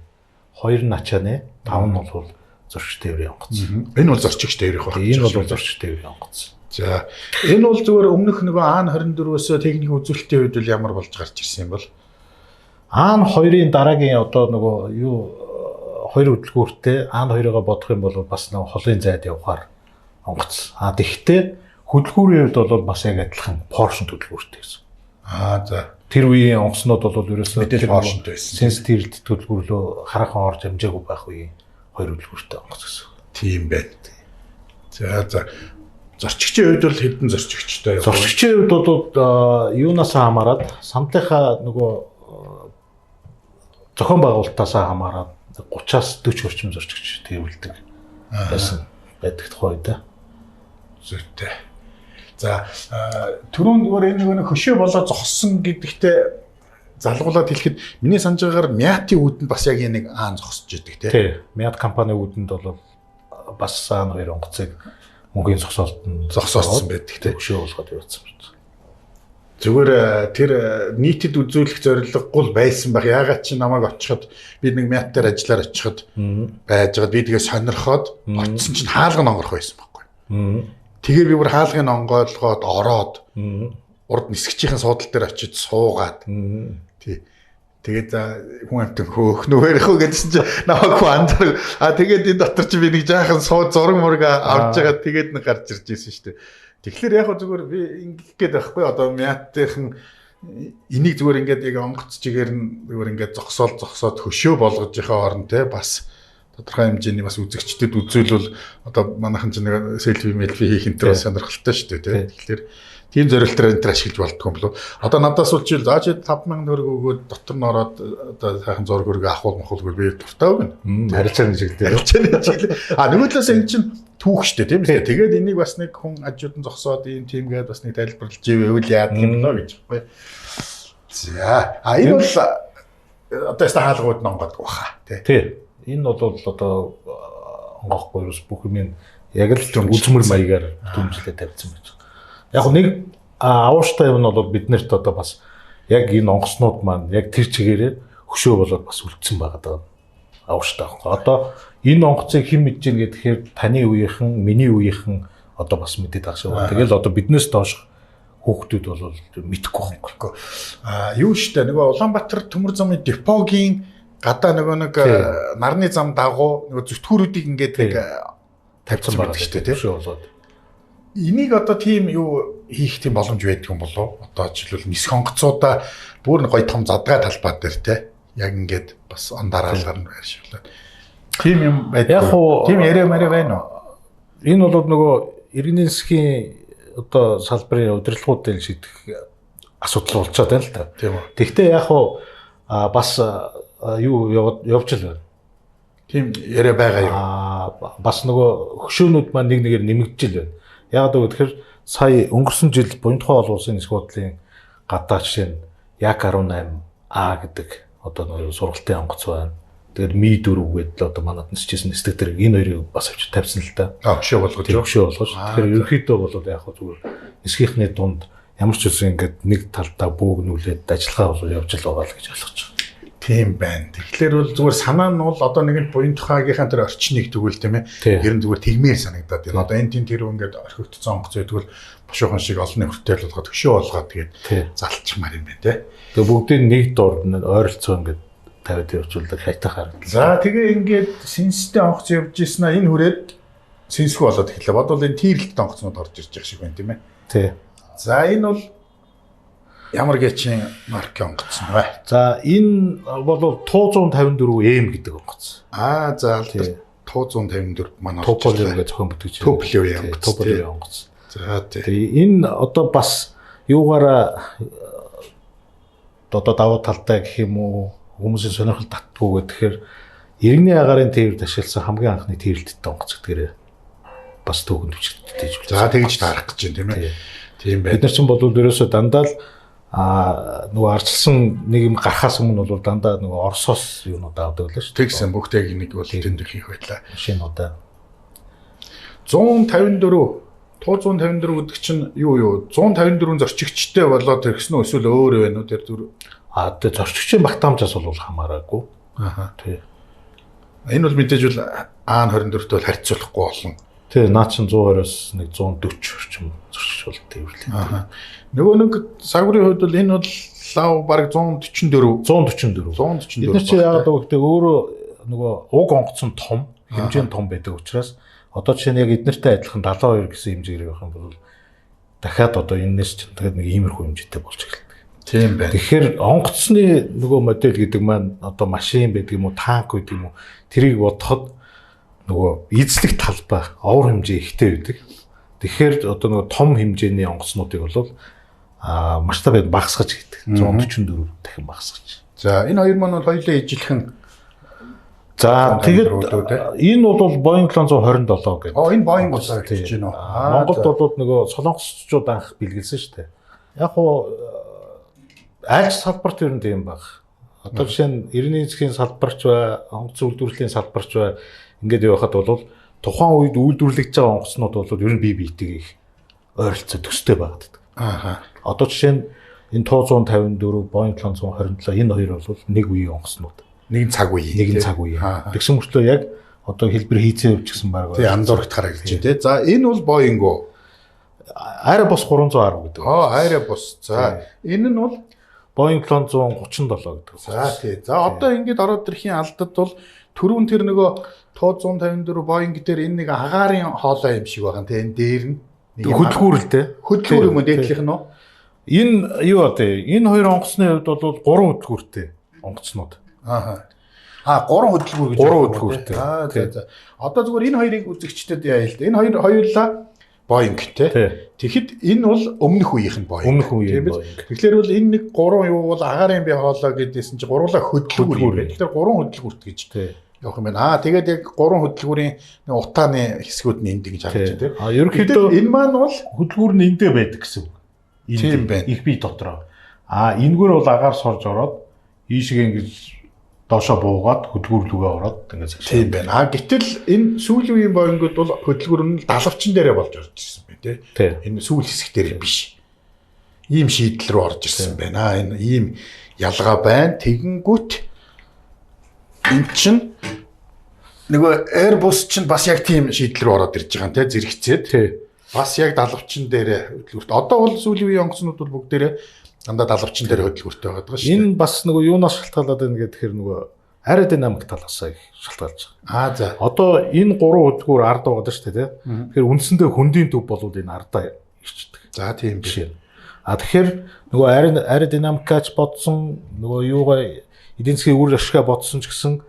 2 нь ачааны, 5 нь бол зуршил тээврийн онгоц. Энэ бол зорчигч тээврийн баг. Энэ бол зуршил тээврийн онгоц. За энэ бол зүгээр өмнөх нөгөө аан 24-өөс техникийн үзүүлэлтийн үед бол ямар болж гарч ирсэн юм бол? Аан 2-ын дараагийн одоо нөгөө юу 2 хөдөлгөөртэй аан 2-ыгаа бодох юм бол бас нөгөө холын зайд явахаар онгоц. Тэгэхдээ хөдөлгөөрийн үед бол бас яг адилхан поршн хөдөлгөөртэй гэсэн. За. Тэр үеийн онгоцнууд бол ерөөсөө мэдээж поршнтой байсан. Сенситивлд хөдөлгөөрлөө хараахан орж амжаагүй байх үеийн 2 хөдөлгөөртэй онгоц гэсэн. Тийм байна. За. Зорчигчийн үед бол хэдэн зорчигчтой яваа? Зорчигчийн үед бол юунаас хамаарат самтынхаа нөгөө зохион байгуулалтаас хамаарат 30-аас 40 орчим зорчигч тээвэрлдэг байсан байдаг тухай да. Зүйтэй. За түрүүн зүгээр энэ нэг хөшөө болоо зогссон гэдэгтээ залгуулад хэлэхэд миний санаж байгаагаар Мятийн үүдэнд бас яг нэг аан зогсож идэг тий. Мят компани үүдэнд бол бас аан 2 онгоцыг мөнгөний зогсоолсон байдаг тий. Хөшөө болгоод явуулсан байна. Зүгээр тэр нийтэд үзүүлэх зорилгогүй байсан байх. Яагаад чи намайг очиход би нэг Мят дээр ажиллаар очиход байжгаад би тэгээ сонирхоод очсон чинь хаалга онгорох байсан байхгүй. Тэгээ би бүр хаалгын онгойлгоод ороод урд нисгчийн суудал дээр очиж суугаад тий. Тэгээд хүн амт хөөхнөөр яах вэ гэдсэн чинь намайг хүн анзаар. Тэгээд энэ дотор чи би нэг жаахан зураг мураг авч байгаа тэгээд нэг гарч ирж байсан шүү дээ. Тэгэхээр яг зүгээр би ингэх гээд байхгүй одоо Мятийнхэн энийг зүгээр ингээд яг онгоц чигээр нь зүгээр ингээд зогсоод хөшөө болгож байгаа орн те бас тодорхой хэмжээний бас үзэгчдэд үзүүлвэл одоо манайхан ч нэг селфи хийх энэ бас сонирхолтой шүү дээ те. Тэгэхээр тийм зорилтоор энэ төр ашиглаж болдгоо юм болов. Одоо надаас бол жишээл зааж 5000 төгрөг өгөөд дотор нь ороод одоо сайхан зураг хөргө ахуул мохолгүй би дуртай байна. Харилцааны чиглэлээр. Нөгөө талаас энэ чинь түүх штэ тийм үү. Тэгээд энийг бас нэг хүн ажууд нь зогсоод ийм тийм гээд бас нэг тайлбарлаж ивэл яадаг юм болоо гэж байхгүй. За энэ бол одоо хаалгууд нонгод баха тий. Энэ бол одоо онгохгүй ус бүх юм яг л үзмэр маягаар дүнжлээ тавьсан байж. Яг нэг авууштай юм нь бол биднэрт одоо бас яг энэ онгоцнууд маань яг тэр чигээрээ хөшөө болоод бас үлдсэн байгаа даа. авштай байхгүй. Одоо энэ онгоцыг хэн мэдэж гин гэхээр таны үеийнхэн, миний үеийнхэн одоо бас мэдээд байгаа шүү. Тэгэл одоо биднээс доош хүүхдүүд бол мэдэхгүй байхгүй. Юу штэ нөгөө Улаанбаатар төмөр замын депогийн гадаа нөгөө нэг нарны зам дагуу нөгөө зүтгүүрүүдийг ингээд нэг тавьсан байгаа шүү дээ тийм болоод. Энийг одоо тийм юу хийх тийм боломж байдаг юм болов? Одоо жишээлбэл нисэх онгоцуудаа бүр гоё том задгай талбай дээр те яг ингээд бас он дараалгаар нь байршуулаад. Тийм юм байдаг. Яг уу тийм яриа байна уу? Энэ бол нөгөө иргэний засгийн одоо салбарын удирдлагуудын шийдэх асуудал болчиход байна л та. Тийм үү. Тэгвэл яг уу бас юу явж л байна. Тийм яриа байгаа юу? Бас нөгөө хөшөөнүүд маань нэг нэгээр нэмэгдэж л байна. Яг гэвэл сая өнгөрсөн жил Буян тухай олон улсын нисэх бодлын гадаа жишээ нь Яг 18А гэдэг одоо нөгөө сургалтын онгоц байна. Тэгээд Ми 4 гэдэг л одоо манад нисчихсэн нисдэг дээр энэ хоёрыг бас авч тавьсан л да. Хөшөө болгож. Хөшөө болгож. Тэгэхээр ерөнхийдөө бол яг хөө зүгээр нисгийнхний дунд ямар ч үсэн ингээд нэг талдаа бөөгнүүлээд ажиллагаа бол явж л байгаа л гэж ойлгож байна. Тийм байна. Тэгэхээр бол зүгээр санаа нь бол одоо нэг нь Буян тухайгийнхаа тэр орчныг тэгвэл тийм ээ. Ер нь зүгээр тэгмээр санагдаад байна. Одоо энэ тийм тэр ингээд орхигдсон онгоц байдгал бошоохон шиг олонний хүртэл болгоод хөшөө болгоод тэгээд залчмаар юм байна те. Тэгээ бүгдийг нэг дор ойролцоо ингээд тавиад явуулдаг хайтаа харагдал. За тэгээ ингээд синстэй онгоц явж ирсэн аа энэ хүрээд синсгүй болоод эхэллээ. Бодвол энэ тийрэлт онгоцнууд орж ирж байгаа шиг байна тийм ээ. Тий. За энэ бол ямар гэчин маркийн онгоц нь вэ? За энэ бол Туу 154M гэдэг онгоц. За Туу 154 манай Тополио гэж зохион бүтгэж байна. Тополио онгоц. Тополио онгоц. За тэгээ энэ одоо бас юугаараа одоо давуу талтай гэх юм уу хүмүүсийн сонирхол татдаггүй гэхээр иргэний агарын тээврт ашигласан хамгийн анхны тээвэрлэлттэй онгоц гэдгээр бас төгөнд бичигдэж байна. За тэгж таарах гэж байна тийм ээ. Тийм байна. Бид нар ч бол ерөөсөө дандаа л нөгөө арчилсан нэг юм гарахаас өмнө бол дандаа нөгөө Оросоос юунууд авдаг л шүү дээ. Тэгсэн бүгдийг нэг бол тэнд хийх байлаа. Машинуудаа 154 Туу 154 гэдэг чинь юу 154 зорчигчтэй болоод ирсэн үү эсвэл өөр байна уу тэр зүр? Тэгээ зорчигчийн багтаамжаас бол хамаараагүй. Тий. Энэ бол мэдээж бол А24-тэй бол харьцуулахгүй болно. Тий, наа чин 120-оос нэг 140 орчим зорчигч бол тээвэрлээ. Нөгөө нэг сагварын хувьд бол энэ бол лав бараг 144. Бид нар чи яагаад гэвэл өөрөө нөгөө уг онгоц нь том, хэмжээнд том байдаг учраас одоо жишээ нь яг эднэртэй адилхан 72 гэсэн хэмжээгээр явах юм бол дахиад одоо энэс ч тэгээд нэг иймэрхүү хэмжээтэй болж эхэлдэг. Тийм байна. Тэгэхээр онгоцны нөгөө модель гэдэг маань одоо машин байдаг юм уу, танк байдаг юм уу, тэрийг бодоход нөгөө эзлэх талбай овор хэмжээ ихтэй байдаг. Тэгэхээр одоо нөгөө том хэмжээний онгоцнуудыг бол масштабыг багасгаж гэдэг. 144 дахин багасгаж. За энэ хоёр маань бол хоёулаа ижилхэн. За тэгээд энэ бол Boeing 727 гэдэг. Энэ Boeing болоо гэж байна уу? Монголд бол нөгөө солонгосчууд анх бэлгэлсэн шүү дээ. Яг уу айлч салбарт ер нь тийм баг. Одоо жишээ нь иргэний засгийн салбарч бай, онгоц үйлдвэрлэлийн салбарч бай ингээд явахад бол тухайн үед үйлдвэрлэж байгаа онгоцнууд бол ер нь бие биетэйг их ойролцоо төстэй байгаад. Одоо жишээ нь энэ Туу 154, Boeing 727 энэ хоёр бол нэг үеийн онгоцнууд. Нэг цаг үе. Тэгсэн мөртлөө яг одоо хэлбэр хийцэн явж гисэн баг. Тий андуурахтахаар гэж байна тий. За энэ бол Boeing уу? Airbus 310 гэдэг. Airbus. За энэ нь бол Boeing 737 гэдэг. За тий. За одоо ингээд ороод ирэхийн алдад бол түрүүн тэр нөгөө Туу 154 Boeing дээр энэ нэг агаарын хоолой юм шиг байгаа тий. Энэ дээр нь хөдөлгүүрэлтэй. Хөдөлгүүр юм уу дээдлийнх нь үү? Энэ юу вэ? Энэ хоёр онгоцны хувьд бол 3 хөдөлгүүртэй онгоцнууд. 3 хөдөлгүүр гэж байна. За. Одоо зүгээр энэ хоёрыг үзэгчдэд яа л да. Энэ хоёулаа Boeing тий. Тэгэхэд энэ бол өмнөх үеийнх нь Boeing. Тэгэхээр бол энэ нэг 3 юу бол агаарын бие хоолой гэдээсэн чи гурлаа хөдөлгүүр юм байна. Тэгэхээр 3 хөдөлгүүрт гэж явах юм байна. Тэгээд яг 3 хөдөлгүүрийн утааны хэсгүүд нь энд гэж харагдаж байна тий. Ерөнхийдөө энэ маань бол хөдөлгүүр нь эндээ байдаг гэсэн үг. Тийм байна. Их бие дотроо. Энэгээр бол агаар сорж ороод ийшээ ингэж доошоо буугаад хөдөлгүүр рүүгээ ороод ингэж тийм байна. Гэтэл энэ сүүлийн үеийн Boeing-ууд бол хөдөлгүүр нь далавчин дээрээ болж орж ирсэн байна тий. Энэ сүүл хэсэг дээр биш. Ийм шийдэл рүү орж ирсэн байна. Энэ ийм ялгаа байна. Тэгэнгүүт эн чин нөгөө Airbus чинь бас яг тийм шийдэл рүү ороод ирж байгаа юм те зэрэгцээд. Тий. Бас яг далавчин дээр хөдөлгөөрт. Одоо бол сүүлийн үеийн онгоцнууд бол бүгдээрээ дандаа далавчин дээр хөдөлгөөртэй байгаа шүү дээ. Энэ бас нөгөө юунаас шалтгаалаад байна гэхээр нөгөө аэродинамик талаас их шалтгаалж байгаа. За. Одоо энэ 3 хөдөлгүүр ард байгаа шүү дээ, тий. Тэгэхээр үндсэндээ хөндийн төв болвол энэ ардаа ирчдэг. За тийм биш. Тэгэхээр нөгөө аэродинамикаач бодсон, нөгөө юугаа эдийн засгийн үр ашигаа бодсон ч гэсэн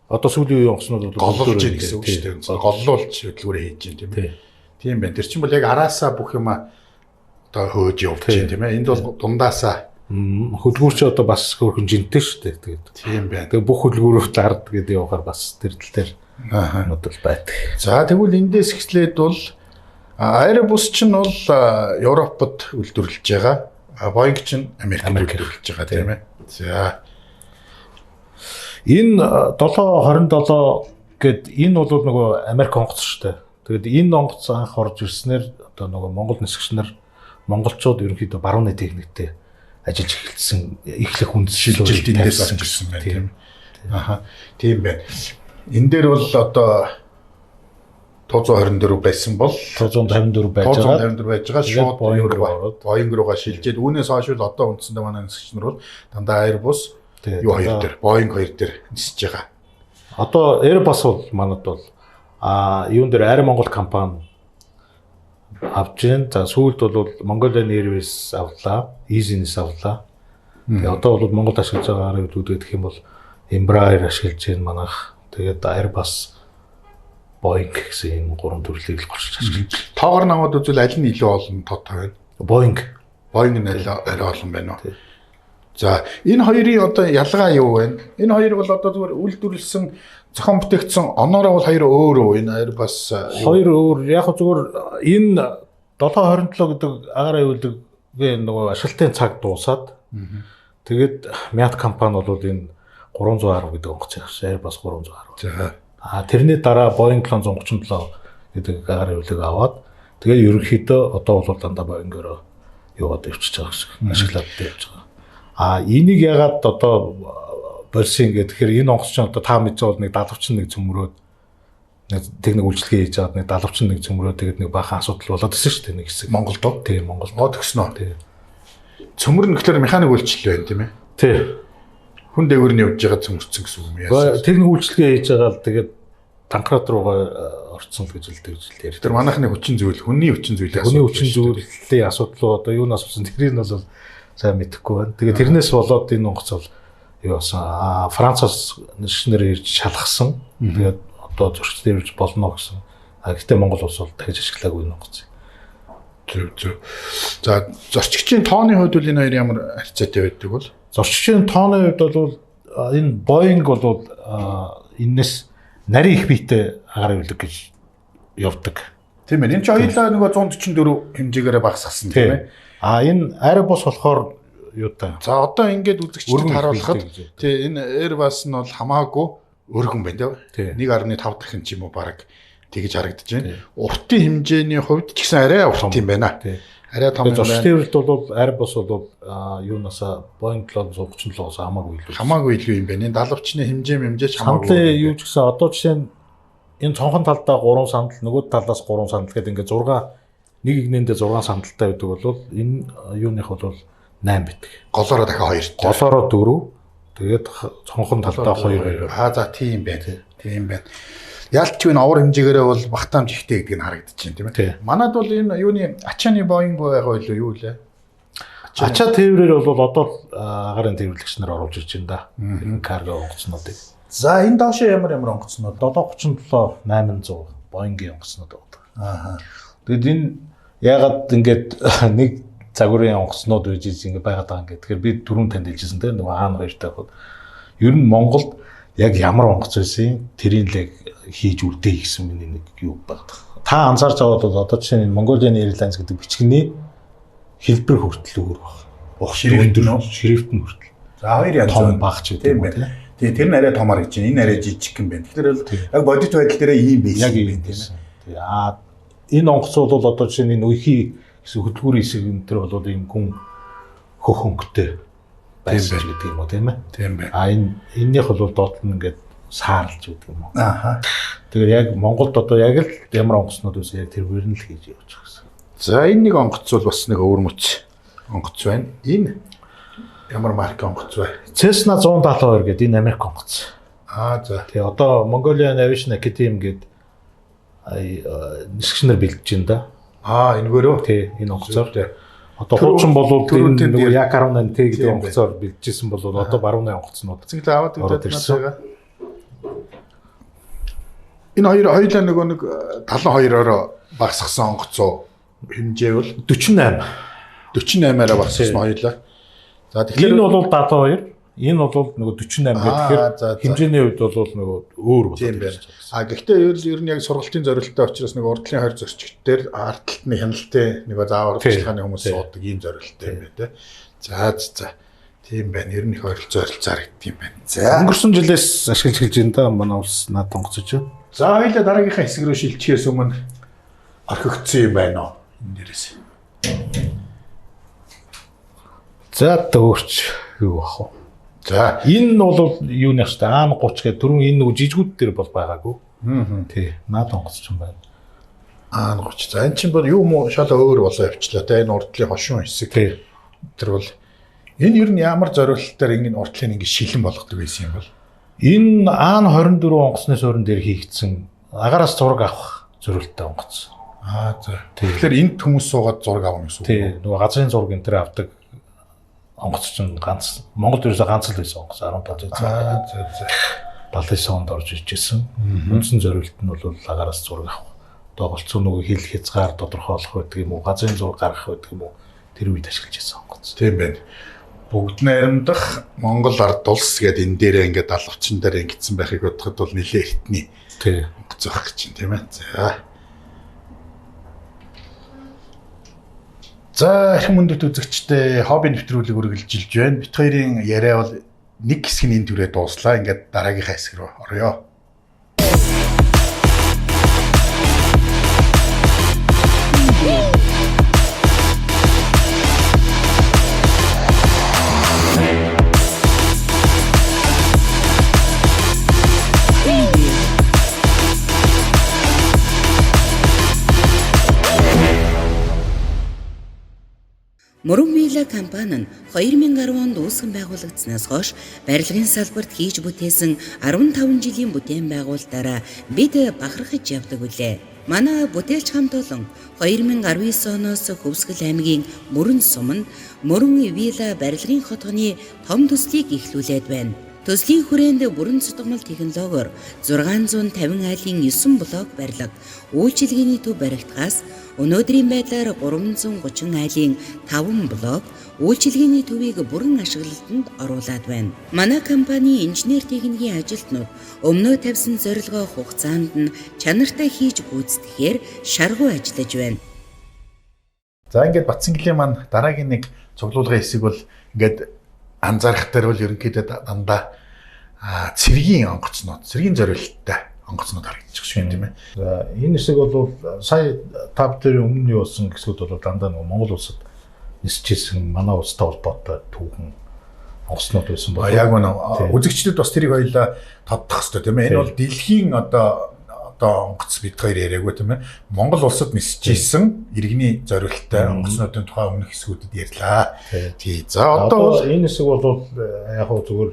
одоо сүүлийн үеийн онгоцнууд голлож ийн гэсэн үг шүү дээ. Голлуулж хөдөлгөөрөө хийж ийн тийм ээ. Тийм байна. Тэр чинь бол яг араасаа бүх юм одоо хөөж явж ийн тийм ээ. Энд бол дундаасаа хөдөлгүүр чи одоо бас хөрхөн жинтэй шүү дээ. Тэгээд тийм байна. Тэгээ бүх хөдөлгөөрөд ард гэдэг явахаар бас тэр тал дээр нөтөл байдаг. За тэгвэл эндээс эхлээд бол Airbus чинь бол Европод үйлдвэрлэж байгаа. Boeing чинь Америкт үйлдвэрлэж байгаа тийм ээ. За энэ 727 гэд энэ бол нөгөө Америк онгоц шүү дээ. Тэгээд энэ онгоц анх орж ирснээр одоо нөгөө Монгол нисгч нар монголчууд ерөнхийдөө барууны техниктэй ажиллаж эхэлсэн эхлэх шилжилт эндээс гарч ирсэн байна тийм. Аха тийм байна. Энэ дээр бол одоо 124 байсан бол 154 байж байгаа шууд Boeing руугаа шилжээд үүнээс хойш л одоо үндсэндээ манай нисгч нар бол дандаа Airbus юу хоёр дээр Boeing хоёр дээр нисэж байгаа. Одоо Airbus бол манад бол юун дээр Air Монгол компани авч जैन. За сүүлд бол Mongolian Airways авлаа, EasyNet авлаа. Тэгээ одоо бол Монгол ашиглаж байгаа үүдүүд гэх юм бол Embraer ашиглаж जैन манайх. Тэгээд Airbus, Boeing гэсэн энэ гурван төрлийг л голчж ашиглаж. Тоогоор наваад үзвэл аль нь илүү олон тоотой Boeing байна? Boeing нь арай олон байна уу? За энэ хоёрын одоо ялгаа юу вэ? Энэ хоёр бол одоо зүгээр үйлдвэрлэсэн зохион бүтээгдсэн оноороо бол хоёр өөр үү? Энэ Airbus хоёр өөр. Яг зүгээр энэ 727 гэдэг агаараа үйлдвэргээ нөгөө ашиглалтын цаг дуусаад тэгээд Miat компани бол энэ 310 гэдэг онгоц авсан. Airbus 310. За. Тэрний дараа Boeing 737 гэдэг агаараа үйлдвэргээ аваад тэгээд ерөнхийдөө одоо бол дандаа Boeing-ороо яваад явчихж байгаа гэсэн. Ашиглаад явж байгаа. Энийг ягаад одоо борсын гэхээр энэ онгоц чинь одоо та мэдж байгаа нэг далавчин нэг цөмрөөд нэг техник үйлчлэгээ хийж аваад нэг далавчин нэг цөмрөөд тэгээд нэг баахан асуудал болоод ирсэн шүү дээ нэг хэсэг. Монголд уу? Тийм Монголд. Төгснөө. Тийм. Цөмөр нь гэхээр механик үйлчлэл байна тийм ээ. Тийм. Хүн дээгүүр нь явж байгаа цөмөрцөн гэсэн үг юм яасан. Техник үйлчлэгээ хийж байгаа л тэгээд танкрат руугаа орцсон л гэж л ярьж. Тэр манайхны хүчин зүйл, хүний хүчин зүйлээ асуудал одоо юунаас авсан тэрийг нь бол сайн мэдэхгүй байна. Тэгээ тэрнээс болоод энэ онгоц бол юу болсон? Францаас нэр ирж шалгасан. Тэгээд одоо зөрчил дээрж болно гэсэн. Гэхдээ Монгол улс бол дахиж ашиглаагүй энэ онгоц. Зөв. За зорчигчийн тооны хувьд бол энэ хоёр ямар харьцаатай байдаг бол? Зорчигчийн тооны хувьд бол энэ Boeing бол энэс нарийн их биетэй агаар үйлдвэр гэж явдаг. Тийм ээ. Энэ ч хоёулаа нөгөө 144 хэмжээгээр багасгасан тийм ээ. Энэ Airbus болохоор юу та. За одоо ингээд үзэгчдэд харуулхад тий энэ Airbus нь бол хамаагүй өргөн байна тийм. 1.5 дахин ч юм уу баг тэгж харагдаж байна. Уртын хэмжээний хувьд ч гэсэн арай урт юм байна. Арай том юм байна. Зорчигчдын хувьд бол Airbus бол юунасаа Boeing 737-оос хамаагүй илүү. Хамаагүй илүү юм байна. Энэ далавчны хэмжээч хамаагүй. Сандлын юу ч гэсэн одоо жишээ нь энэ цонхон талдаа 3 сандал, нөгөө талаас 3 сандал гэдэг ингээд 6 нэг игнэндээ 6 сандалтай байдаг бол энэ юуных бол 8 битг. Голоороо дахиад 2. Голоороо 4. Тэгээд цонхон талдаа 2. За тийм байна. Тийм байна. Ялч юу н овор хэмжээгээрээ бол багтаамж ихтэй гэдгийг нь харагдаж байна тийм ээ. Манад бол энэ юуны ачааны Boeing байгаа илүү юу лээ? Ачаа тээврээр бол одоо агарын тээвэрлэгч нар оруулж ирж байна да. Энэ карго онгоцнуудыг. За энэ доошоо ямар онгоцнууд? 737 800 Boeing-ийн онгоцнууд байна. Тэгэд энэ ягаад ингээд нэг загварын онгоцнууд үйж ингэ байгаад байгаа юм гэдэг. Тэгэхээр би түрүүн танд хэлжсэн тийм нөгөө хаана хоёртай хад. Ер нь Монголд яг ямар онгоц байсан тэрийг л хийж үлдээ гэсэн миний нэг юу байна. Та анзаарч аваад бол одоо жишээ нь Mongolian Airlines гэдэг бичгний хэлбэр хүртэл өөр баг. Шрифт нь хүртэл. За хоёр янз том багч үү тийм үү. Тэгээ тэр нь арай том харагдаж байна. Энэ арай жижиг юм байна. Тэгэхээр яг бодит байдал дээр ийм байсан юм байна тийм ээ. Энэ онгоц бол одоо жишээ нь энэ үеийн гэсэн хөдөлгүүрийн хэсэг энэ төр бол ийм гүн хөх хөнгөтэй байсан гэдэг юм уу тийм ээ. Тийм байна. Энийх бол доод нь ингээд саарлж гэдэг юм уу. Ааха. Тэгэхээр яг Монголд одоо яг л ямар онгоцнууд үсэ яг тэргээр нь л хийж явж байгаа гэсэн. За энэ нэг онгоц бол бас нэг өвөрмөц онгоц байна. Энэ ямар марк онгоц вэ? Cessna 172 гэдэг энэ Америк онгоц. За. Тэгээ одоо Mongolian Aviation Academy гэдэг нисгчнэр бэлдэж байна да. Энэгээрөө. Тий, энэ онгоцоор. Одоо хуучин болоод энэ нөгөө яг 18 Т гэдэг онгоцоор бэлдэжсэн бол одоо баруун онгоцнууд. Зинглээ аваад өгдөөд байгаа. Энэ хоёулаа нөгөө нэг 72-оор багасгасан онгоцоо хэмжээ бол 48-аараа багасгасан хоёулаа. За тэгэхээр энэ бол 72, энэ бол нөгөө 48 гэхээр хэмжээний хувьд бол нөгөө өөр болоод байна. Гэхдээ ер нь яг сургалтын зорилттой учраас нэг урдлын хойр зорчигт дээр ард талд нь хяналтын нэг заавар ажиллагааны хүмүүс суудаг ийм зорилттой юм байна те. За. Тийм байна. Ер нь их ойролцоо гэдэг юм байна. За. Өнгөрсөн жилээс ашиглаж хэлж байна да манай улс наад онгоцож байна. За хоёлаа дараагийнхаа хэсэг рүү шилжихээс өмнө орхигдсон юм байна уу? Энэ дээрээс. За төөрч юу ах вэ? За энэ бол юу нэх штэ Ан 30 гэдэг түрүүн энэ нөгөө жижигүүд дээр бол байгаагүй. Тий. Наад онгоцч юм байна. Ан 30. За энэ чинь бол юу муу шал өөр болоо явчлаа те. Энэ урдлын хошуун хэсэг. Тий. Тэр бол энэ ер нь ямар зорилтоор ингэ урдлын ингэ шилэн болгодог байсан юм бол? Энэ Ан 24 онгоцны суурин дээр хийгдсэн агараас зураг авах зорилттой онгоц. За. Тэгэхээр энд хүмүүс суугаад зураг авах гэсэн үг. Тий. Нөгөө газрын зураг энэ төр авдаг онгоц чинь ганц Монголд ерөөсөө ганц л байсан онгоц 15 цаг. За. 79 онд орж ижсэн. Үндсэн зорилт нь бол агараас зураг авах. Одоо голцоо нөгөө хил хязгаар тодорхойлох байдаг юм уу, газрын зураг гаргах байдаг юм уу? Тэр үед ашиглаж байсан онгоц. Тийм байна. Бүгд найрамдах Монгол ард улс гэдэг энэ дээрээ ингээд алгавчин дээр ингэсэн байхыг бодоход бол нэлээд эртний. Тий. Онгоц байх гэж юм тийм ээ. За их мөндөд үзэгчтэй хобби нэвтрүүлэг үргэлжилж байна. Бид хоёрын яриа бол нэг хэсэг нь энэ түрээ дууслаа. Ингээд дараагийнхаа хэсэг рүү орё. Мөрөн Мила компани нь 2010 онд үүсгэн байгуулагдсанаас хойш барилгын салбарт хийж бүтээсэн 15 жилийн бүтээн байгуулалтаараа бид бахархаж явдаг үлээ. Манай бүтээлч хамт олон 2019 оноос Хөвсгөл аймгийн Мөрөн сум нь Мөрөн Вилла барилгын хотгоны том төслийг эхлүүлээд байна. Төслийн хүрээнд бүрэн цутгамал технологиор 650 айлын 9 блок барилга, үйлчилгээний төв баригдахаас өнөөдрийн байдлаар 330 айлын 5 блок үйлчилгээний төвийг бүрэн ашиглалтанд оруулад байна. Манай компани инженер техникийн ажилтнууд өмнөө тавьсан зорилгоо хугацаанд нь чанартай хийж гүйцэтгэхээр шаргуу ажиллаж байна. За ингээд Батцэнгэлийн маань дараагийн нэг цуглуулгын хэсэг бол ингээд анзаарах дээр бол ерөнхийдөө дандаа цэргийн онгоцнууд, цэргийн зорилттой онгоцнууд харагдчих шиг юм тийм ээ. За энэ хэсэг бол сая тав дээр өмнө юу болсон гэсгүүд бол дандаа нөгөө Монгол улсад нисчихсэн манай улстай холбоотой түүхэн онгоцнууд байсан байна. Яг үнэ үзэгчдэд бас тэрийг хоёлаа тодтох хэрэгтэй тийм ээ. Энэ бол дэлхийн одоо онгоц бид хоёр яриаггүй тийм ээ. Монгол улсад нисчихсэн иргэний зорилттой онгоцнуудын тухай өмнөх хэсгүүдэд ярьлаа. Тий. За одоо бол энэ хэсэг бол яг хөө зүгээр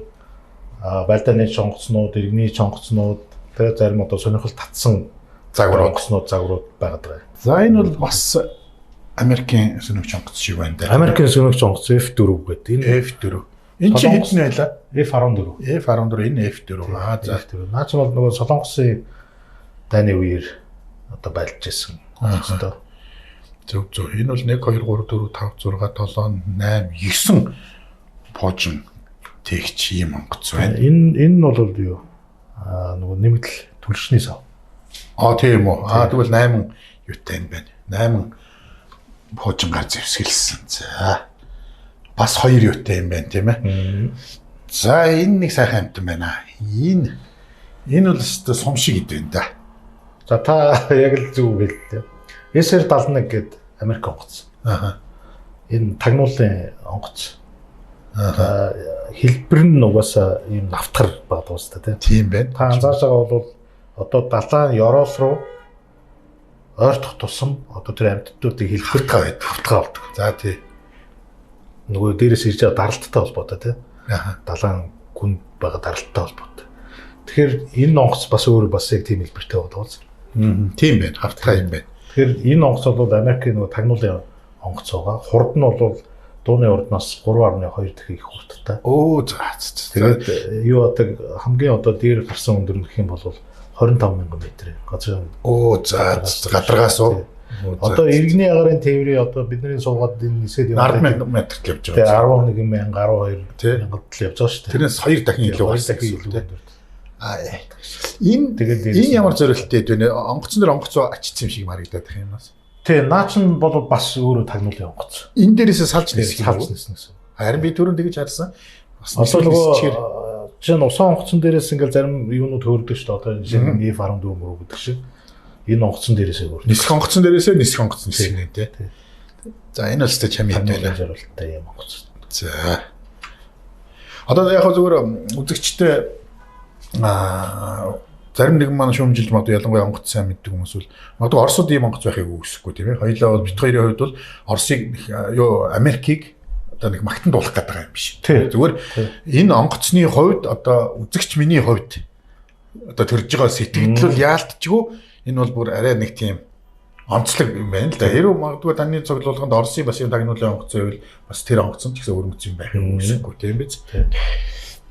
байлдааны онгоцнууд, иргэний онгоцнууд тэр зарим одоо сонирхол татсан загварууд байгаад байгаа. За энэ бол бас Америкийн сонирхч онгоц шиг байна да. Америкийн сонирхч онгоц F4 гэдэг. Энэ F4. Энэ чинь хэдэн байлаа? F14. F14 энэ F4. За F4. Наач бол нөгөө Солонгосын дайны үеэр одоо байлж ирсэн. Зөв. Энэ бол 1 2 3 4 5 6 7 8 9 пожин тэгч ийм онгоц байна. Энэ бол юу? Нөгөө нэмэгдэл түлшний сав. Тийм үү. Тэгвэл 8 юутай юм байна. 8 пожингаар зэвсгэлсэн. За. Бас 2 юутай юм байна тийм ээ. За энэ нэг сайхан амтан байна. Энэ бол өстой сум шиг идэв да. За та яг л зүг гэлээ. SR71 гэдэг Америк онгоц. Энэ тагнуулын онгоц. Хэлбэр нь угаасаа ийм навтгар багт уустай тийм байна. Та анзаарч байгаа бол одоо далайн ёроос руу ойртох тусам одоо тэр амьтдуудыг хэлбэртэй байдаг. Хавтгаа болдог. За тий. Нөгөө дээрээс ирж байгаа даралттай холбоотой тий. Далайн гүн байгаа даралттай холбоотой. Тэгэхээр энэ онгоц бас өөрөө бас яг тийм хэлбэртэй болдог. Тийм байна. Хавтгаа юм байна. Тэгэхээр энэ онгоц бол Америкийн нөгөө тагнуулын онгоц байгаа. Хурд нь бол дууны урднаас 3.2 дахин их хурдтай. Оо за. Тэгээд юу одоо хамгийн одоо дээр гарсан өндөр гэх юм бол 25,000 м. Газар. Оо за гадаргаас уу. Одоо иргэний агарын тээврийн одоо бидний суугаад энэ нисээд 10,000 м-т явж байгаа. Тэгээ 11,000 12,000 л явж байгаа шүү дээ. Тэрнээс 2 дахин илүү гарсан илүү. Энэ тэгээд ямар зорилттой вэ? Онгоцон дээр онгоц ачсан юм шиг марагдаад байх юмаас. Тэгээ наач нь бол бас өөрөө тагнуулын онгоц. Энэ дээрээс салж нисэх юм. Харин би түрүүн тэгэж харсан. Одоо нөгөө чинь усан онгоцон дээрээс ингээл зарим юунууд хөөрдөг шүү дээ. Одоо жишээ нь F14 мөрөв гэдэг шиг. Энэ онгоцон дээрээсээ хөөрдөг. Нисэх онгоцон дээрээсээ нисэх онгоц нисэх нэ тий. За энэ бол ч чамд байлаа. Зорилттой юм онгоц. За. Одоо яг зүгээр үзэгчтэй зарим нэг маань шүүмжилж магадгүй ялангуяа онгоц сайн мэддэг хүмүүс бол магадгүй Оросууд ийм онгоц байхыг үгүйсэхгүй тийм ээ. Хоёулаа бол бит хоёрын хувьд бол Оросыг юу Америкийг одоо нэг магтан дуулах гэдэг юм биш. Зүгээр энэ онгоцны хувьд одоо үзэгч миний хувьд одоо төрж байгаа сэтгэл бол яалтчгүй энэ бол бүр арай нэг тийм онцлог юм байна л да. Хэрвээ магадгүй таны цуглуулганд Оросын бас юм тагнуулын онгоц байвал бас тэр онгоц нь ч гэсэн өргөц юм байх юм үгүйсэхгүй тийм биз.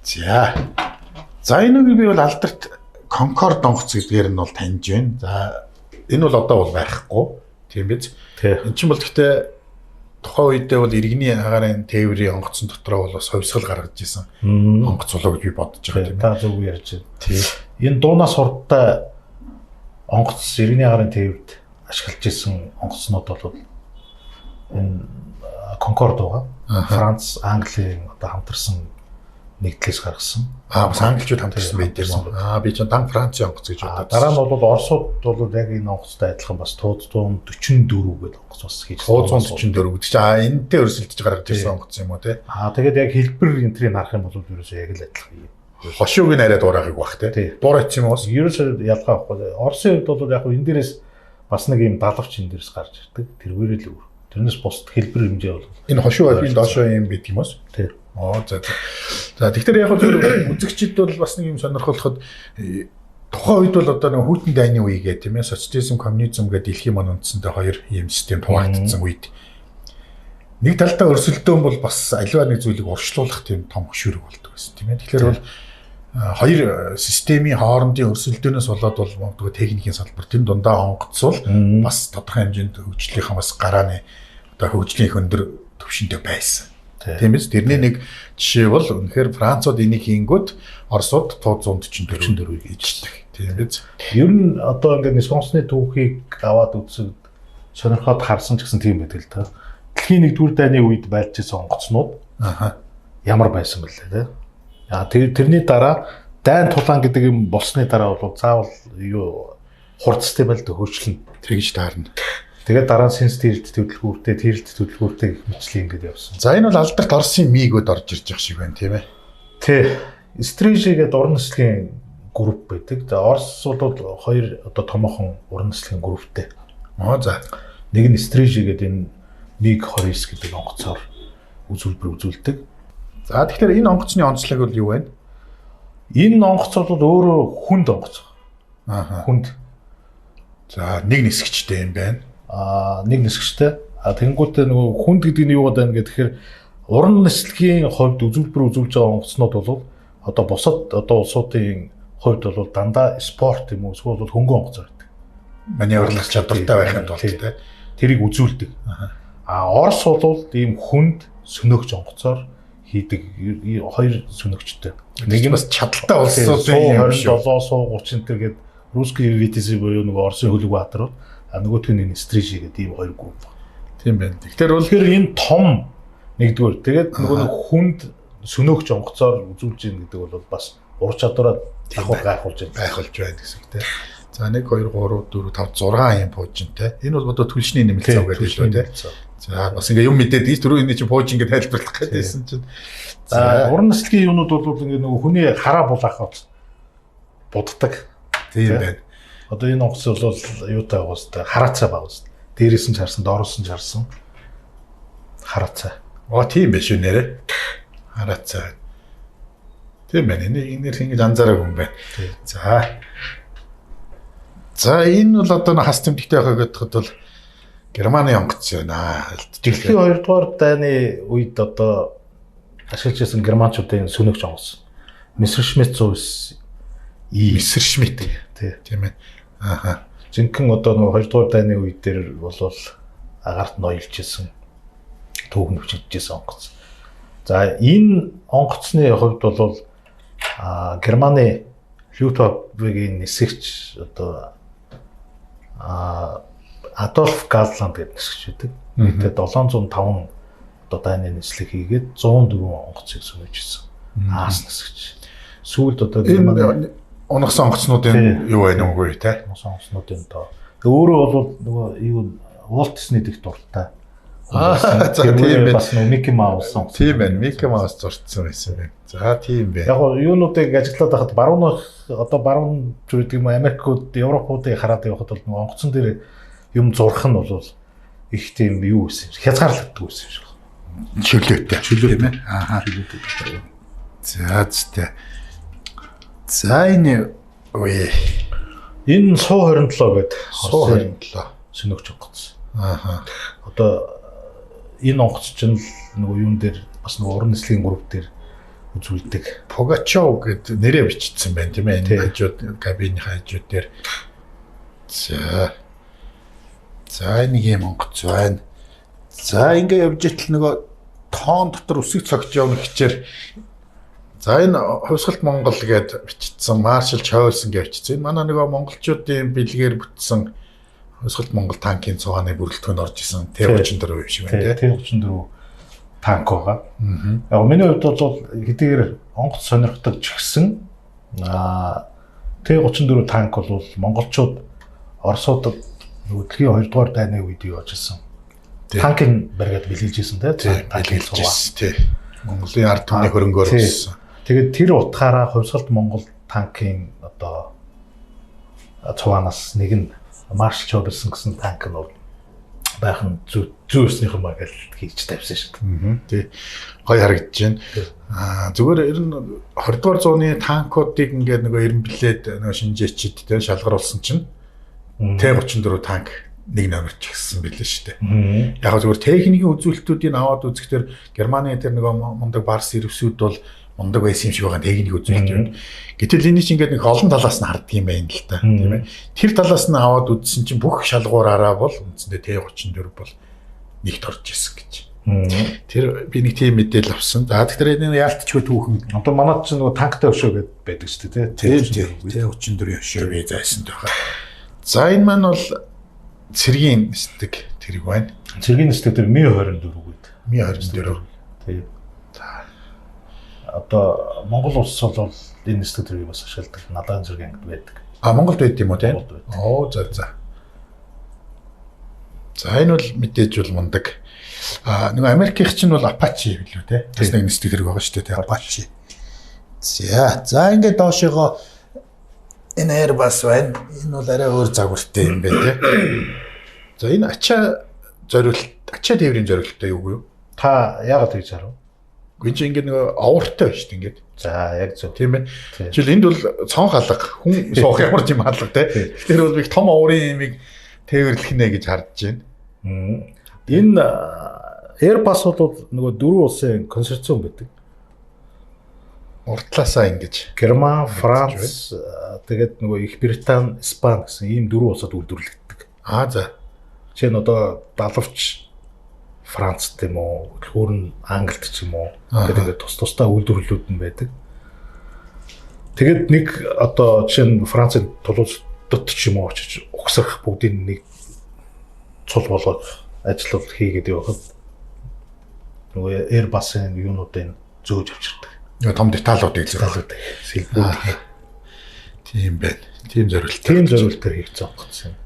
За. За энийг би бол алдарт Конкорд онгоц гэдгээр нь бол таньж байна. За энэ бол одоо бол байхгүй тийм биз. Энд чинь бол гэхдээ тухайн үедээ бол иргэний агарын тээврийн онгоцон дотроо бол бас хувьсгал гаргаж исэн онгоц болоо гэж би бодож байгаа тийм. Та зөв ярьж байна. Тийм. Энэ дуунаас хурдтай онгоц иргэний агарын тээврт ашиглаж исэн онгоцнууд бол энэ Конкорд байгаа. Франц, Английн одоо хамтарсан нэгдлээс гаргасан. Бас англичууд хамтарсан байдсан. Би ч дан Францын онгоц гэж бодоод. Дараа нь бол Оросууд бол яг энэ онгоцтой адилхан бас 144 гэдэг онгоц бас хийж байна. 144 гэдэг чинь энэтэй өрсөлдөж гаргаж ирсэн онгоц юм уу те? Тэгээд яг хэлбэр энтрийг харах юм бол ерөөсөө яг л адилхан юм. Хошууг нь арай дуурайгыг бах те. Дуурайч юм уус. Ерөөсөө ялгаа байхгүй. Оросын хувьд бол яг энэ дээрээс бас нэг юм даалгавч энэ дээрээс гарч ирдэг. Тэргээрээ л өөр. Тэрнээс бусд хэлбэр хэмжээ бол энэ хошуу аль доошоо юм бид юм уус. Тийм. За. За тэгэхээр яг зөв үзэгчид бол бас нэг юм сонирхолтой тухайн үед бол одоо нэг хүйтэн дайны үе гэх тийм ээ социализм коммунизм гэдэг дэлхийн мөн үндсэндээ хоёр ийм систем хуваагдсан үед нэг талдаа өрсөлдөөн бол бас аливаа нэг зүйлийг урьдчилуулах тийм том хөшүүрэг болдог байсан тийм ээ. Тэгэхээр бол хоёр системийн хоорондын өрсөлдөөнөөс болоод бол магадгүй техникийн салбар тийм дундаа онгоцвол бас тодорхой хэмжээнд хөгжлийнхаа бас гарааны одоо хөгжлийн өндөр түвшиндээ байсан. Тийм биз? Тэрний нэг жишээ бол үнэхээр Францууд энийг хийнгүүт Оросууд 144 гэждэг. Тийм биз? Ер нь одоо ингээд Нисхонсны түүхийг аваад үзсэд сонирхоод харсан ч гэсэн тийм байдаг л та. Дэлхийн 1-р дайны үед байлж ирсэн онгоцнууд ямар байсан бэлээ те. Тэрний дараа дайн тулаан гэдэг юм болсны дараа бол заавал юу хурцтай байл të хөрчлөн тэгж таарна. Тэгээд дараа нь сенситивт төлөвлөгөөртэй, тэрэлт төлөвлөгөөртэй мэтлээ ингэж явсан. За энэ бол алдарт Оросын мигүүд орж ирж байгаа шиг байна тийм ээ. Тий. Стрижи гэдэг уран нислэгийн групп байдаг. За Орос бол хоёр одоо томоохон уран нислэгийн групптэй. За. Нэг нь Стрижи гэдэг энэ МиГ-29 гэдэг онгоцоор үзүүлбэр үзүүлдэг. За тэгэхээр энэ онгоцны онцлог бол юу вэ? Энэ онгоц бол өөрөө хүнд онгоц. Хүнд. За нэг нисгчтэй юм байна. Нэг нисгчтэй. Тэгэнгүүтээ нөгөө хүнд гэдэг нь юу гэдэг вэ гэхээр уран нислэгийн хувьд үзүүлбэр үзүүлж байгаа онгоцнууд бол одоо бусад одоо улсуудын хувьд бол дандаа спорт юм уу эсвэл хөнгөн онгоц байдаг. Маневрлах чадвартай байхын тулд тийм тэрийг үзүүлдэг. Орос бол ийм хүнд сөнөөгч онгоцоор хийдэг хоёр сөнөөгчтэй. Нэг нь бас чадaltaй улсуудын 27 30 гэдэг русский ВТС буюу нөгөө Оросын хөлөг баатарууд нөгөөх нь Стрижи гэдэг ийм хоёр групп. Тийм байна. Тэгэхээр бол энэ том нэгдүгээр тэгээд нөгөө хүнд сөнөөгч онгоцоор үзүүлж ийн гэдэг бол бас ур чадвараа гайхуулж байна гэсэн үг тийм. За 1 2 3 4 5 6 юм пуужинтэй. Энэ бол одоо түлшний нэмэлт цаг гэдэг лөө тий. За бас ингээ юм мэдээд ийс түрүү энэ чинь пууж ингээ тайлбарлах гэдээсэн чинь. За уран нислэгийн юмнууд бол ингээ нөгөө хүний хараа булаахад буддаг. Тийм байна. Одоо энэ онгоц бол юутай байгуустай хараацай байгуустай. Дээрээс нь харсан, доороос нь харсан. Хараацай. Тийм биш үү нэрэ? Хараацай. Тийм байна. Энээр ингэж анзаараагүй юм байна. За энэ бол одоо хас тэмдэгтэй байхаа гэдэгт бол Германы онгоц байна. Дэлхийн 2 дугаар дайны үед одоо ашиглаж байсан германчуудын сүнэгч онгоц. Мессершмитт 109 Мессершмитт тийм ээ. Жинхэнэ одоо нөгөө 2 дугаар дайны үед дээр бол агаарт ноёлжсэн түүх нөвчөжсэн онгоц. За энэ онгоцны хувьд бол Германы Люфтваффегийн нисгч одоо Адольф Галланд гэдэг нисгч байдаг. Нийтдээ 705 одоо дайны нислэг хийгээд 104 онгоцыг сүнэжсэн. Аас нисгч. Сүүлд одоо Германы онгоцсон онгоцнуудын юу байна үгүй те? Онгоцнуудын доо. Өөрөө бол нөгөө юу Walt Disney дэх дуртай. Тийм байна. Бас нөгөө Mickey Mouse онгоц. Тийм байна. Mickey Mouse зурцсан байсан байна. За тийм байна. Яг нь юунуудыг ажиглаад байхад баруун зүрх юм Америкууд, Европуудыг хараад явахад бол нөгөө онгоцон дээр юм зурх нь бол их тийм юу гэсэн юм. Хязгаарлагддаг байсан юм шиг. Чөлөөтэй. Тийм ээ. Чөлөөтэй. За зүйтэй. За энэ суу 27 гэдэг суу 27 сүнэгч онгоц. Одоо энэ онгоц чинь нөгөө юун дээр бас нөгөө уран нислэгийн групп дээр үзүүлдэг. Пугачов гэдэг нэрээ бичсэн байна тийм ээ. Энэ хажууд кабины хажууд дээр. За нэг юм онгоц байна. За ингээ явж итэл нөгөө тоон дотор үсэг цогж явна гэчээр за энэ хувьсгалт Монгол гээд бичсэн Маршал Чойсон гэж бичсэн. Энэ манай нөгөө монголчуудын бэлгээр бүтсэн хувьсгалт Монгол танкын цугааны бүрэлдэхүүн орж исэн Т-34 юм шиг байна тийм. Т-34 танк байгаа. Яг миний хувьд бол хэдийгээр онгоц сонирхдаг ч гэсэн Т-34 танк бол монголчууд Оросуудад дэлхийн 2 дугаар дайны үед юу ажилласан. Танкын бариад бэлгэлж ирсэн тийм. Танкын цугаа. Тийм. Монголын ард түмний хөрөнгөөр болсон. Тэгээд тэр утгаараа хувьсгалт Монгол танкын одоо цугаанаас нэг нь Маршал Чойсон гэсэн танк нь бол байх нь зүйснийх юм аа гэж хийж тавьсан шүү дээ. Тий. Гоё харагдаж байна. Зүгээр ер нь 20 дугаар зууны танкуудыг ингээд нөгөө эренблээд нөгөө шинжээчид тий шалгаруулсан чинь Т-34 танк нэг номерч гисэн билээ шүү дээ. Яг зүгээр техникийн үзүүлэлтүүдийг аваад үзэхдээ Германы тэр нөгөө мундаг барс ирвсүүд бол мундаг байсан юм шиг байгаа техник үзүүлэлт юм. Гэтэл энэ чинь ингээд нэг олон талаас нь харддаг юм байна л та. Тийм ээ. Тэр талаас нь аваад үзсэн чинь бүх шалгуураараа бол үндсэндээ Т-34 бол нэгт орж исэн гэж. Тэр би нэг тийм мэдээлэл авсан. За тэгэхээр энэ яалтчгүй түүхэн. Одоо манайд ч нөгөө танктай өшөө гэдэг байдаг шүү дээ тий. Т-34 өшөө зайсан байгаа. За энэ маань бол цэргийн нисдэг тэрэг байна. Цэргийн нисдэг тэр Ми-24 гэдэг. Ми-24. Тий. Одоо Монгол улс бол энэ нисдэг тэргийг бас ашигладаг. Надаан зэрэг ангид байдаг. Монголд байд юм уу тийм? За. За энэ бол мэдээж бол мундаг. Нөгөө Америкийнх чинь бол Apache билүү те. Тэс нэг нисдэг хэрэг байгаа шүү дээ Apache. За ингээд доошогоо энэ Airbus байна. Энэ бол арай өөр загвартай юм байна те. За энэ ачаа тээврийн зориулттай юу? Та яагаад тэгж харав? Гүнж ингээд нөгөө овортой байна шүү дээ ингээд. За яг зөв. Тийм байна. Жишээл энд бол цонх алга хүн суух ямар ч юм алга те. Тэгэхээр бол их том оврын юмыг тээвэрлэх нэ гэж хардж байна. Энэ Airbus бол нөгөө дөрвөн улсын консорциум байдаг. Уртлаасаа ингэж Герман, Франц, тэгээд нөгөө Их Британи, Испани гэсэн ийм дөрвөн улсад үйлдвэрлэгддэг. За. Жишээ нь одоо далавч Францд юм уу, өөр нь Англид ч юм уу гэдэг ингээд тусдаа үйлдвэрлэлүүд нь байдаг. Тэгээд нэг одоо жишээ нь Францын Тулуузд ч юм уу очиж угсрах бүгдийг нэг цул болгох ажлууд хийгээд явахад нөгөө Airbus-ын юунуудыг зөөж авчирдаг. Том деталуудыг сэлбүүд. Тийм байна. Тийм зорилт. Тийм зорилтоор хийгдсэн онгоц юм.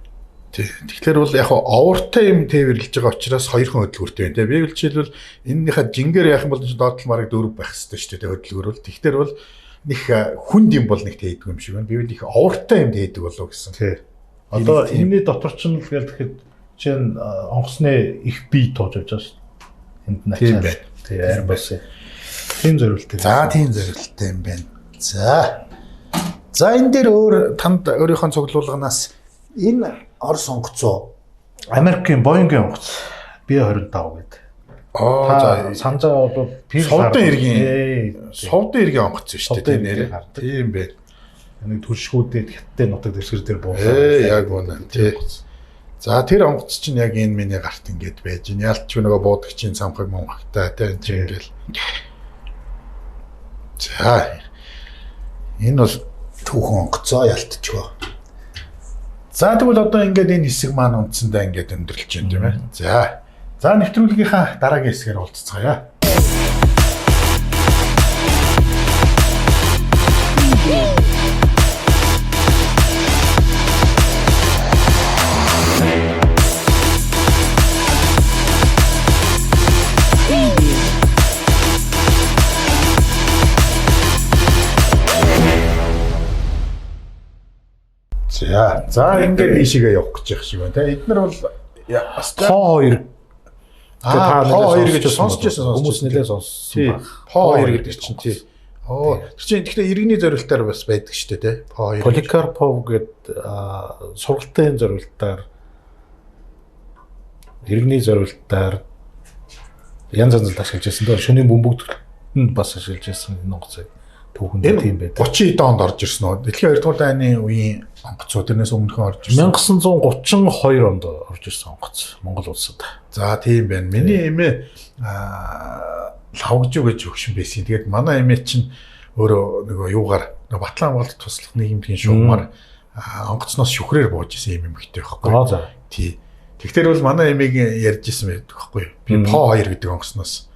Тэгэхээр бол яг овртой юм тээвэрлж байгаа учраас хоёрхан хөдөлгөөртэй байна. Би бол жишээлбэл энэнийхээ жингээр яах юм бол доотлол мараг 4 байх хэрэгтэй шүү дээ хөдөлгөөр бол. Тэгэхээр бол нэг хүнд юм бол нэг тээдэг юм шиг байна. Би бол их овртой юм тээдэг болов гэсэн. Тий. Одоо энэний дотор ч нь л гэхэд чинь онгоцны их бие тууж явж байгаа шүү дээ. Энд начаа. Тий, арим бас. Тийм зорилттой. За, тийм зорилттой юм байна. За энэ дээр өөр танд өөрийнхөө цуглуулганаас энэ Орос онгоцоо Америкийн Боингийн онгоц B25 гэдэг. За санаж байгаа бол Совдын иргэн онгоц шүү дээ нэрээ. Тийм бэ. Нэг төршгүүдэд хятадын нутаг дэвсгэр дээр буусан. Яг үнэ. Тий. За тэр онгоц чинь яг энэ миний гарт ингээд байж байна. Ялч нөгөө буудагчийн самхаг монгогтай тий ингээл. За энэ бол түүхэн онгоцоо ялтчихваа. За тэгвэл одоо ингээд энэ хэсэг маань үндсэндээ ингээд өндөрлж байна тийм ээ. За нэвтрүүлгийнхаа дараагийн хэсгээр уулзцгаая. За ингээд ийшээгээ явах гэж явах шиг байна. Тэ эднэр бол бас По2 По2 гэж сонсч байсан хүмүүс нэлээд сонссон баг. По2 гэдэг чинь тий. Тэр чинь тэгэхээр иргэний зорилтоор бас байдаг шүү дээ тий. По2. Поликарпов гэдэг сургалтын зорилтоор иргэний зорилтоор янз янзд ашиглаж байсан. Тэр шөнийн бөмбөгдөнд бас ашиглаж байсан энэ онгоцыг түүхэнд тийм байдаг. 30 онд орж ирсэн үү? Дэлхийн 2 дугаар дайны үеийн онгоцоо тэрнээс өмнөхөн орж ирсэн. 1932 онд орж ирсэн онгоц Монгол улсад. За тийм байна. Миний эмээ лавгжуу гэж өгшин байсан. Тэгээд манай эмээ чинь өөрөө нөгөө юугаар Батлан амгалт туслах нийгэмдгийн шугамар онгоцноос шүхрээр бууж исэн юм эмэгтэй байхгүй. За. Тий. Тэгэхээр бол манай эмээг ярьж исэн байдаг байхгүй. Би По2 гэдэг онгоцноос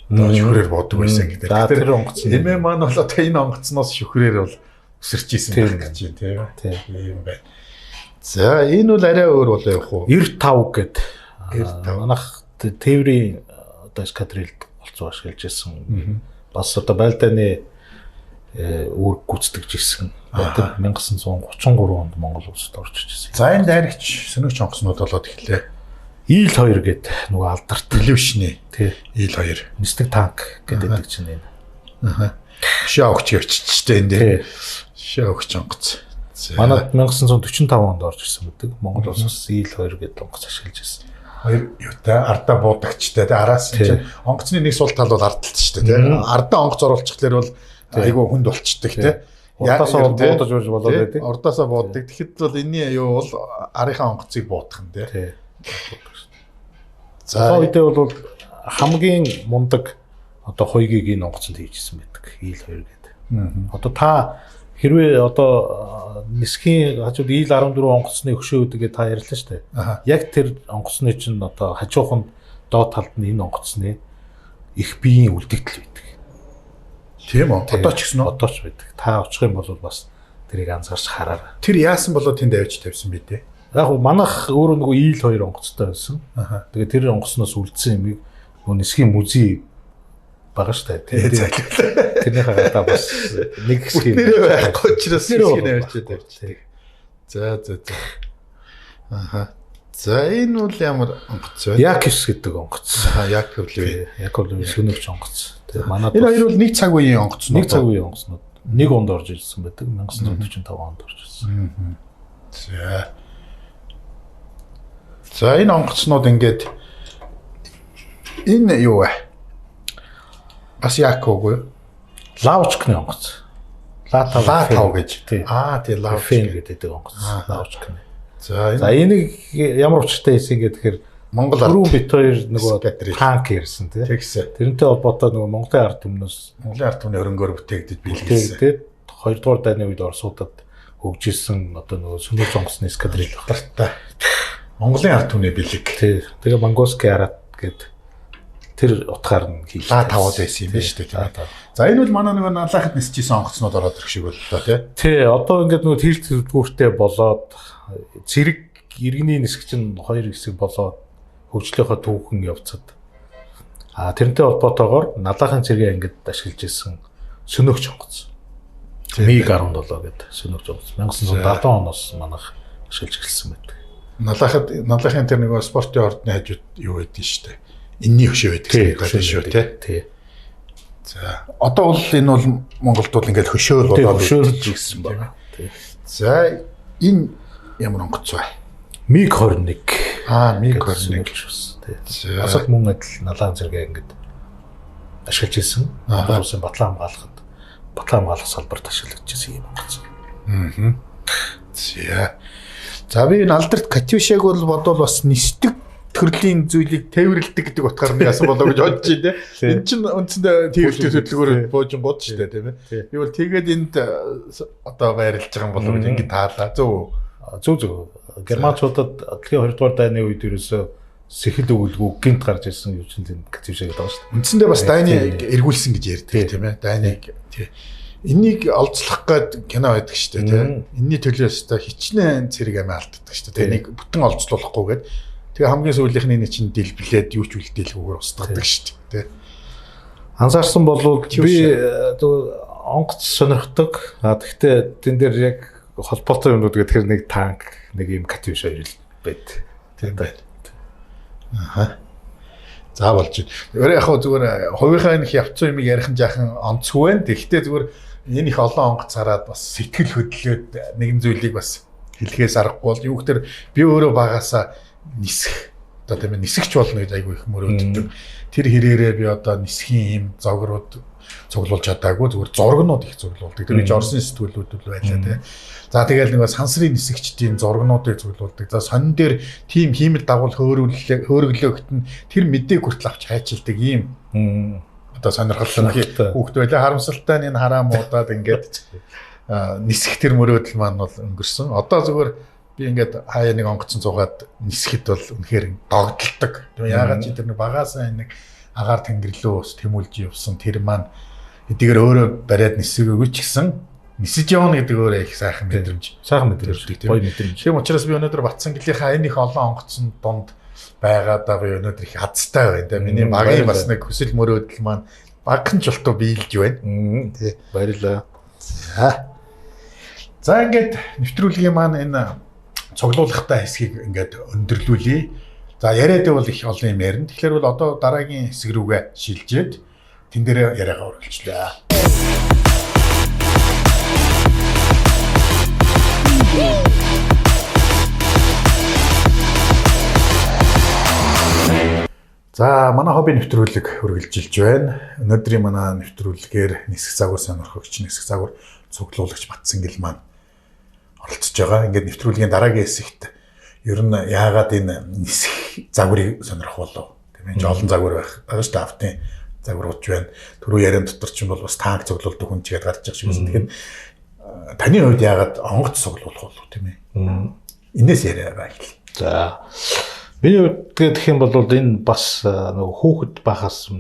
одоо шүхрээр буудаг байсан гэдэг. Тэр онгоц эмээ маань бол одоо энэ онгоцноос шүхрээр бол өсөрч исэн байх гэж байна тийм юм байна. За энэ бол арай өөр болоо явах уу? 95 гэдэг. Манайх тээврийн одоо эскадрилд болцоо ашиглаж ирсэн. Бас одоо байлдааны үүрэг гүйцэтгэж ирсэн. 1933 онд Монгол улсад орж ирсэн. За энэ дайрагч сөнөгч онгоцнууд болоод эхлэв. Ил-2 гэдэг нөгөө алдарт телевизний тий Ил-2 нисдэг танк гэдэг чинь энэ. Шаа өгч явчихжээ энэ дээр. Шаа өгч онгоц. Манайд 1945 онд орж ирсэн гэдэг. Монгол улсаас Ил-2 гэдэг онгоц ашиглаж ирсэн. Хоёр юутай ардаа буудагчтай тий араас чинь онгоцны нэг сул тал бол ардталт шүү дээ тий. Ардаа онгоц оруулчихлаар бол айгүй хүнд болчдөг тий. Урдаасаа буудаж урж болоод байдаг. Урдаасаа бууддаг. Тэгэхэд бол энэний юу бол арийнхаа онгоцыг буудах нь тий. За үедээ бол хамгийн мундаг одоо хоёгийг энэ онгоцонд хийжсэн байдаг. Ил-2 гэдэг. Одоо та хэрвээ одоо нисхийн хажууд Ил-14 онгоцны өшөө үдгээ та ярьлаа шүү дээ. Яг тэр онгоцны чинь одоо хажууханд доод талд нь энэ онгоцны их биеийн үлдэгдэл байдаг. Тийм үү? Одоо ч гэсэн одоо ч байдаг. Та очих юм бол бас тэрийг анзаарч хараарай. Тэр яасан болоо тэнд авч тавьсан бэ те? Яг нь манайх өөрөө нөгөө Ил-2 онгоцтой байсан. Тэгээ тэр онгоцноос үлдсэн юмыг нөгөө нисхийн мүзий байгаа шүү дээ. Тэрнийхээ гадаа бас нэг хэсэг нэрээ байхгүй учраас хэсгийг авчиад тавьчихдаг. За. За энэ бол ямар онгоц вэ? Яковс гэдэг онгоц. Яковлев сөнөгч онгоц. Тэгээ манайд энэ хоёр бол нэг цаг үеийн онгоцнууд. Нэг цаг үеийн онгоцнууд. Нэг онд орж ирсэн байдаг. 1945 онд орж ирсэн. За энэ онгоцнууд ингээд энэ юу вэ? Бас Яковгүй. Лавчкны онгоц. Латав гэж. Тий, лавчкн гэдэг онгоц. Лавчкны. За энийг ямар учиртай хийсэн гэхээр Монгол түрүүн бит хоёр нөгөө танк ярьсан тий. Тэрнтэй холбоотой нөгөө Монголын ард түмний хөрөнгөөр бүтээгдэж биелсэн. Хоёрдугаар дайны үед Оросуудад хөгжүүлсэн одоо нөгөө сөнөөч онгоцны эскадрил багтаа. Монголын ард түмний бэлэг. Тий. Тэгээ Мангоский арат гэд тэр утгаар нь хийлээ. Ла таваад байсан юм байна шүү дээ тийм ээ. За энэ бол манай нөгөө налахад нисчихсэн онгоцнууд ороод ирэх шиг боллоо тий. Одоо ингээд нөгөө тэр төвдгүүртэй болоод зэрэг иргэний нисгч нь хоёр хэсэг болоод хөгжлийнхөө түүхэн явцад тэрнтэй холбоотойгоор налахын цэргийн ангид ашиглаж ирсэн сөнөөгч онгоц. МиГ-17 гэдэг сөнөөгч онгоц 1970 оноос манайх ашиглаж эхэлсэн байдаг. Налахын тэр нөгөө спортын ордны хажууд юу байдгийг шүү дээ. Энэний хөшөө байдаг гэдэг шүү тий. За одоо бол энэ бол Монголд бол ингээд хөшөөл болоод хөшөөлж ирсэн байна. За энэ ямар онгоц вэ? МиГ-21. МиГ-21 тий. Асад мөн адил налаан зэрэг ингээд ашиглаж ирсэн. Монгол улсын батлан хамгаалах салбарт ашиглаж ирсэн юм онгоц. За би энэ алдарт Катюшаг бол бодвол бас нисдэг төрлийн зүйлийг тээвэрлэдэг гэдэг утгаар нь яасан болоо гэж бодож байна. Энэ чинь үндсэндээ тээвэрлэх хөдөлгөөр буужин бод шүү дээ тийм ээ. Би бол тэгээд энд одоо байрлаж байгаа юм болоо гэж ингэ таалаа. Зөв. Германчуудад дэлхийн 2 дугаар дайны үед ерөөсөө сэхэл өгүүлгүй гинт гарч ирсэн юм чинь Катюшаг гэдэг байна шүү дээ. Үндсэндээ бас дайныг эргүүлсэн гэж ярьдаг тийм ээ. Дайныг тий. Энийг олзлох гээд кино байдаг шүү дээ тийм. Энийний төлөө өстой хичнээн цэрэг амиа алддаг шүү дээ. Энийг бүтэн олзлуулахгүйгээд тэгээ хамгийн сүүлийнхний нэг чинь дэлбэлээд юу ч үлдээлгүйгээр устгадаг шүү дээ. Анзаарсан болвол би онгоц сонирхдаг. Тэгэхдээ тэн дээр яг холбоотой юмнууд гэдэг тэр нэг танк, нэг юм Катюша байд. Тийм байна. За болж байна. Яг хөө зүгээр хувийнхаа энэ явцсан юмыг ярих нь жаахан онцгүй байна. Тэгэхдээ зүгээр энэ их олон онгоц хараад бас сэтгэл хөдлөөд нэгэн зүйлийг бас хэлхээс аргагүй бол юу гэхээр би өөрөө багасаа нисэх одоо тийм ээ нисгч болно гэж айгүй их мөрөөддөг. Тэр хэрээрээ би одоо нисхийн юм зогрууд цуглуулж чадаагүй зүгээр зургнууд их цуглуулдаг. Тэр үеж орсон сэтгүүлүүд л байлаа тийм. За тэгэл нэг сансрын нисгчдийн зургнуудыг цуглуулдаг. За сонин дээр тим хиймэл дагуул хөөрөглөөгт нь тэр мэдээг хүртэл авч хайчилдаг ийм одоо сонирхолтой хүүхд байлаа. Харамсалтай нь энэ хараа муудаад ингээд нисэх тэр мөрөөдөл маань бол өнгөрсөн. Одоо зүгээр би ингээд хаяа нэг онгоцон цугаад нисэхэд бол үнэхээр догдолдог. Тийм яагаад чи тэр нэг багаасаа нэг агаар тэнгэрлөө ус тэмүүлж явсан тэр маань эдгээр өөрөө бариад нисэгээгүй ч гэсэн нисэж явна гэдэг өөрөө их сайхан мэдрэмж. Гоё мэдрэмж. Тийм учраас би өнөөдөр Батцангилийнхаа энэ их олон онгоцон дунд байгаадаа би өнөөдөр их азтай байна. Миний багын бас нэг хүсэл мөрөөдөл маань багхан ч болтоо биелж байна. Тий. Баярлалаа. За ингээд нэвтрүүлгийн маань энэ цуглуулгатай хэсгийг ингээд өндөрлүүлье. За яриад бол их олон юм ярина. Тэгэхээр бол одоо дараагийн хэсэг рүүгээ шилжээд тэн дээр яриагаа үргэлжлүүлээ. За манай хобби нэвтрүүлэг үргэлжилж байна. Өнөөдрийн манай нэвтрүүлгээр нисэх загвар сонирхогч, нисэх загвар цуглуулагч Батцангил маань оролцож байгаа. Ингээд нэвтрүүлгийн дараагийн хэсэгт ер нь яагаад энэ нисэх загварыг сонирх болов? Тийм ээ, олон загвар байх. Байгаа шүү дээ, автын загварууд байна. Түрүү яриан дотор ч юм бол бас танк цуглуулдаг хүн чигээд гарч байгаа шиг байна. Тэгэхээр таны хувьд яагаад онгоц цуглуулах болов тийм ээ? Энээс яриа байл. За миний хувьд гэх юм бол энэ бас нөгөө хүүхэд байхаас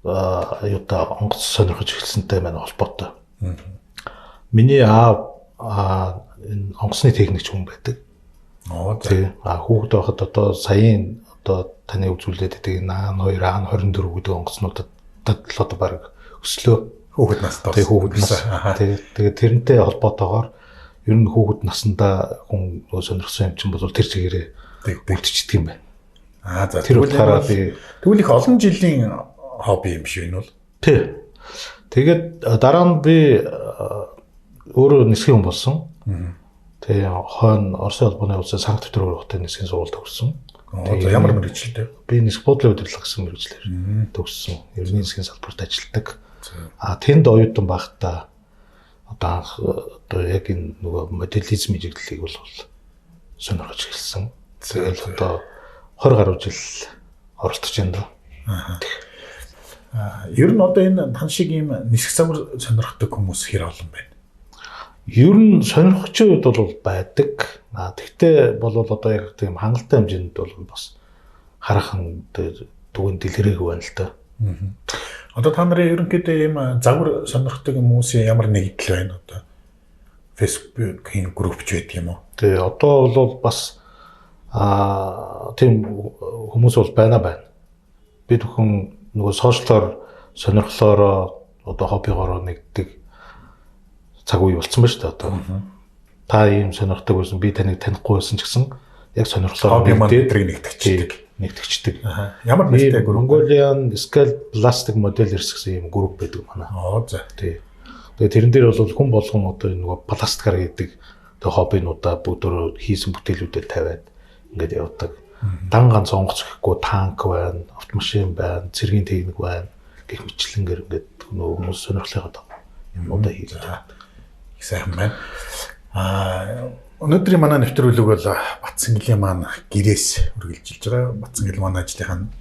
юута онгоц сонирхож эхэлсэнтэй маань холбоотой. Миний аав энэ онгоцны техникч хүн байдаг. Тий. Хүүхэд байхад одоо саяын одоо таны үзүүлээд байдаг АН 2, АН 24 гэдэг онгоцнуудад л одоо баг өслөө хүүхэд настай. Тий, хүүхэд нас. Тэгээд тэрнтэй холбоотойгоор ер нь хүүхэд наснда хүн сонирхсан юм чинь бол тэр чигээрээ үлдчихдэг юм байна. За тэр утгаараа би тэгвэл их олон жилийн хобби юм шиг энэ бол. Тий. Тэгээд дараа нь би өөрөө нисэх хүн болсон. Тэгээ хойно Оросын албаны улсын Санкт Петербургт нисхийн сургууль төгссөн. Тэгээ ямар мэргэжилтэй? Би нисэх буудлын удирдлага гэсэн мэргэжлэр төгссөн. Ерөнхий нисхийн салбарт ажилладаг. Тэнд оюутан байхдаа одоо яг энэ нөгөө моделизмын чиглэлийг бол сонирхож эхэлсэн. Тэгэл одоо 20 гаруй жил оролцож байна да. Ер нь одоо энэ тань шиг ийм нисэх загвар сонирхдаг хүмүүс хэр олон байна? Ер нь сонирхчид бол байдаг. Тэгтээ бол одоо яг тийм хангалттай хэмжээнд бол бас хараахан түгэнд дэлгэрээгүй байна л да. Одоо та нарын ерөнхийдөө ийм загвар сонирхдаг хүмүүсийн ямар нэгдэл байна одоо? Facebook-ийн групп ч байдаг юм уу? Тэгээ одоо бол бас тийм хүмүүс бол байна. Бид бүхэн нөгөө сошиалоор сонирхлоороо одоо хоббигоороо нэгддэг цаг үе болсон ба шүү дээ одоо. Та ийм сонирхдаг байсан, би таныг танихгүй байсан ч гэсэн яг сонирхлоороо нэгтгэждэг. Ямар нэртэй групп? Mongolian Scale Plastic Model гэсэн ийм групп байдаг манай. За. Тий. Тэгээ тэрэн дээр бол хүн болгон одоо нөгөө пластикаар гэдэг одоо хоббинуудаа бүгдөө хийсэн бүтээлүүдэд тавиад ингээд явдаг. Дан ганц онгоц гэхгүй танк байна, автомашин байна, цэргийн техник байна гэх мэтлэнгээр ингээд хүмүүс сонирхлоо юмудаа хийж байгаа. Их сайхан байна. Өнөөдрийн манай нэвтрүүлэг бол Батцангилийн маань гэрээс үргэлжилж байгаа. Батцангил маань ажлынхаа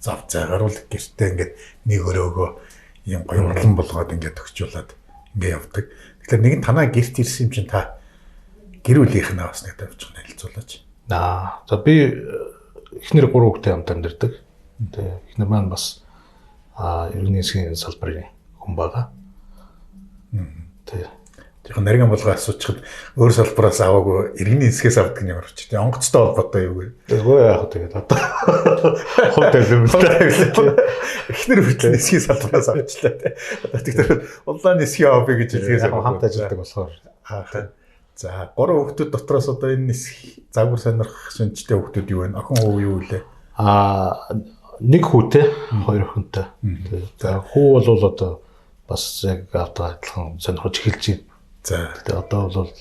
зав зайгаар бол гэртээ ингээд нэг өрөөгөө ийм гоё урлан болгоод ингээд төгчүүлээд ингээд явдаг. Тэгэхээр нэгэн танаа гэрт ирсэн юм чинь та гэр бүлийнхнээ бас нэг тавьж хэлцүүлээч. За би эхнэр 3 хүүтэй хамт амьдардаг. Тэгээ эхнэр маань бас иргэний засгийн салбарын хүн байгаа. Тэгэхээр нарийн болгоо асуучихад өөр салбараас аваагүй иргэний засгээс авдаг юм яварч. Тэгээ онгоцтой холбоотой юу вэ? Тэггүй яах тэгээд одоо хот төлөвлөлт эхнэр хүртэл засгийн салбараас авчлаа тий. Тэгэхээр улааны засгийн хобби гэж хэлээс хамт ажилладаг болохоор. За 3 хүүхдүүд дотроос одоо энэ загвар сонирхох шинжтэй хүүхдүүд юу вэ? Охин хүү юу вэ? Нэг хүүтэй, 2 охинтой. За хүү бол одоо бас яг одоо адилхан сонирхож эхэлж байна. За тэгээ одоо бол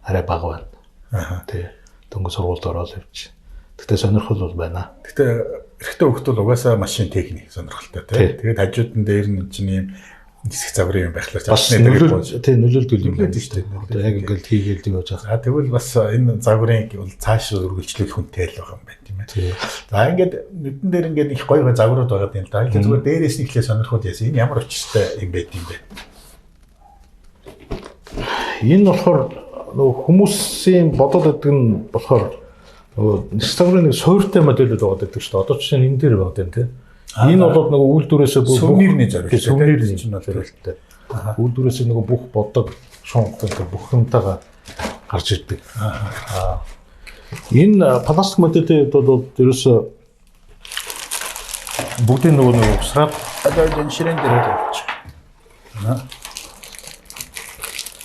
арай бага байна. Тий. Дөнгөж сургуульд ороод явж. Тэгтээ сонирхол бол байна. Тэгтээ эрэгтэй хүүхдүүд угаасаа машин техник сонирхолтой тий. Тэгээд хажууд нь дээр нь чинь юм нисэх загварын юм байхлаа. Бас нөлөөлдөг юм байна шүү дээ. Одоо яг ингээд хийгээл явж байгаа. Тэгвэл бас энэ загварын бол цааш үргэлжлүүлэх хүнтэй л байгаа юм байна тийм ээ. За ингээд нүдэн дээр ингээд их гоё загварууд байгаа юм л да. Тэгээд зүгээр дээрээс нь ихлээр сонирхоод яасан. Энэ ямар очтой юм байт юм бэ? Энэ болохоор нөгөө хүмүүсийн бодол гэдэг нь болохоор нөгөө нисэх загварын нэг суурьтай модельүүд байгаа гэдэг шүү дээ. Одоо жишээ нь энэ дээр байгаа юм тийм. Энэ бол нөгөө үйлдвэрээсээ сүмнэрний зорилт. Сүмнэрний зорилттой. Үйлдвэрээсээ нөгөө бүх бодог шунхтай бүх юмтайгаа гарч ирдэг. Энэ пластик модельтэй бол ерөөсөө бүгдийн нөгөө усраад одоо энэ ширээн дээр тавьчих.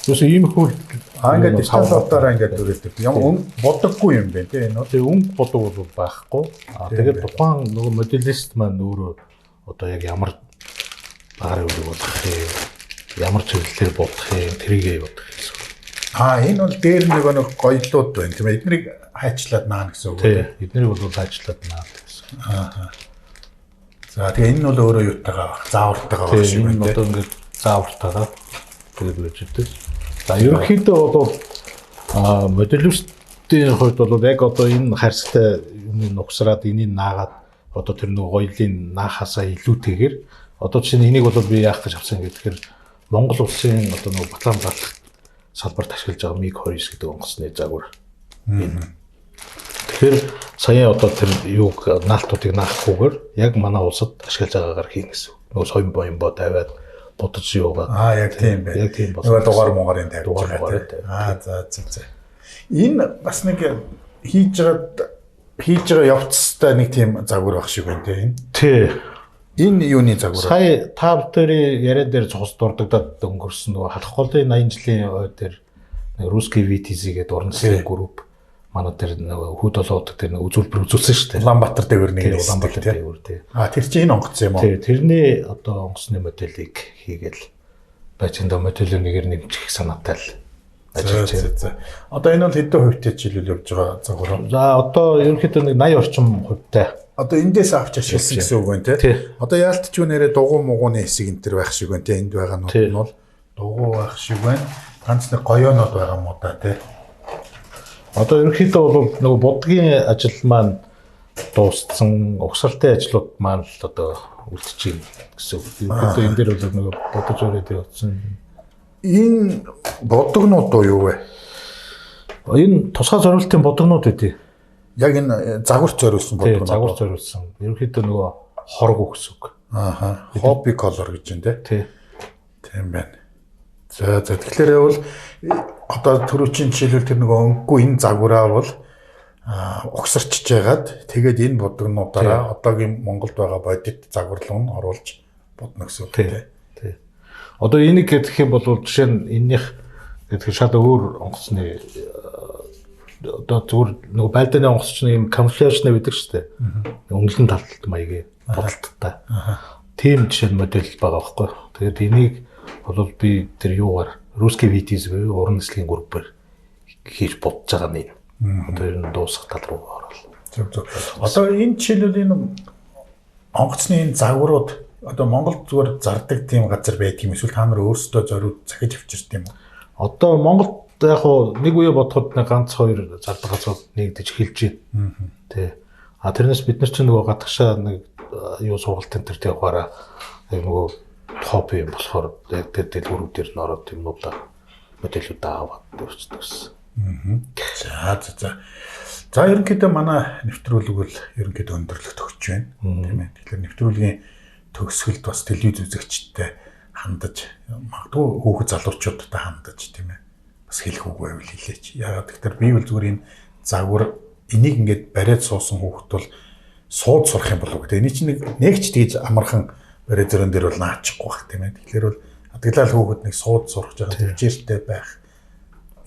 Ерөөсөө ийм хөл ингээд дистанцаараа ингээд дүрэлдэг. Ямар бодоггүй юм бэ тий энэ. Тэгээ өнгө бодог бол байхгүй. Тэгээд тухайн нөгөө моделист маань өөрөө одоо яг ямар багаар үлэг болох юм, ямар чиглэлээр бодох юм тэрийгээ бодох гэсэн. Энэ бол дээр нэг гоёлууд байна тийм ээ. Эднийг хайчлаад наана гэсэн үг тийм. Эднийг бол хайчлаад наана гэсэн. За тэгээ энэ нь бол өөрөө юутайгаа заавартайгаа байх шиг байна. Энэ одоо ингээд заавартайгаа тэгээд үлждэг. За ерөнхийдөө бол моделистийн хувьд бол яг одоо энэ харьцтай юмны нугсраад энийг наагаад одоо тэр нэг гоёлын наахасаа илүүтэйгээр одоо чинь энийг бол би яах гэж авсан гэхээр Монгол улсын одоо нэг Батлан салбарт ашиглаж байгаа MiG-29 гэдэг онгоцны загвар. Тэгэхээр сая одоо тэр юуг наалтуудыг наахгүйгээр яг манай улсад ашиглаж байгаагаар хийн гэсэн. Нөгөө соён боёмбоо тавиад бодож яваа. Яг тийм байна. Яг тийм байна. Нөгөө дугаар монгорын тавьж байгаа. За. Энэ бас нэг хийж байгаа явцтай нэг тийм загвар байх шиг байна тийм. Тий. Энэ юуны загвар? Сая та бүхэн яриа дээр цус дурддагдаад өнгөрсөн нөгөө халах голын 80 жилийн ой дээр нэг Русский VTZ гэдэг орон засгийн групп манай дээр нөгөө хүүд болоод тэр үзүүлбэр үзүүлсэн шүү дээ. Улаанбаатар дээр нэг Улаанбаатар дээр тий. Тэр чинь энэ онгоц юм уу? Тий, тэрний одоо онгоцны моделийг хийгээл бачинда моделийг нэгээр нэмчих санаатай л ажиллаж байна. Одоо энэ бол хэдэн хувьтай жилүүл явж байгаа загвар? За одоо ерөнхийдөө нэг 80 орчим хувьтай. Одоо эндээс авч ашигласан гэсэн үг байна тий. Одоо яалтч юу нэрээ дугуй мууны хэсэг энэ төр байх шиг байна тий. Энд байгаа нь бол дугуй байх шиг байна. Ганц нэг гоёонод байгаа юм уу та тий. Одоо ерөнхийдөө бол нөгөө будгийн ажил маань дууссан, угсралтай ажлууд маань л одоо үлдэж байна гэсэн үг. Одоо энэ дээр бол нөгөө бодож өрөөд явуулсан. Энэ бодогнууд юу вэ? Энэ тусгай зориултын бодогнууд үү? Яг энэ загварт зориулсан бодогнууд. Загварт зориулсан. Ерөнхийдөө нөгөө хорог гэсэн үг. Ааха. Hobby color гэж байна Тий. Тийм байна. За тэгэхээр бол одоо түрүүчийн жишээлбэл тэр нөгөө өнгөгүй энэ загвараа бол угсарчж байгаад тэгээд энэ будагнуудаараа одоогийн Монголд байгаа бодит загварлуу нь оруулж будна гэсэн үг тий. Одоо энийг гэх юм бол жишээ нь эннийх гэдэг шал өөр онгоцны одоо зүгээр нөгөө байлдааны онгоцчны юм камуфляжны байдаг шүү дээ. Өнгөлн талт маягийн бодолттой. Тийм жишээ нь модель байгаа байхгүй. Тэгээд энийг бол би тэр юугаар русский витиз буюу уран нислэгийн группээр хийж бодож байгаа нь. Одоо ер нь дуусах тал руу орол. Зөв. Одоо энэ жишээлбэл энэ онгоцны энэ загварууд одоо Монголд зүгээр зардаг тийм газар байдаг юм эсвэл та нар өөрсдөө зориуд захиж авчирт юм уу? Одоо Монголд яг нэг үе бодоход ганц хоёр зардаг газрууд нэгдэж эхэлж байна. Тий. Тэрнээс бид нар ч нөгөө гадагшаа нэг юу сургалтын төр явахаараа нөгөө хобби юм болохоор яг тэр дэлгүүрүүдээр нь ороод юмнуудаа модельүүд аваад өөрчдөг гэсэн. За ерөнхийдөө манай нэвтрүүлэг бол ерөнхийдөө өндөрлөгт өгч байна. Тийм ээ. Тэгэхээр нэвтрүүлгийн төгсгөлд бас телевиз үзэгчтэй хандаж магадгүй хүүхэд залуучуудтай хандаж тийм ээ. Бас хэлэх үг байвал хэлээч. Яагаад гэвэл би бол зүгээр энэ загвар энийг ингээд бариад суусан хүүхэд бол сууд сурах юм болов уу гэдэг. Эний чинь нэг ч тийж амархан бариад зөрөн дээр бол наачихгүй бах тийм ээ. Тэгэхээр бол адглал хүүхэд нэг сууд сурах жагаад төвчээртэй байх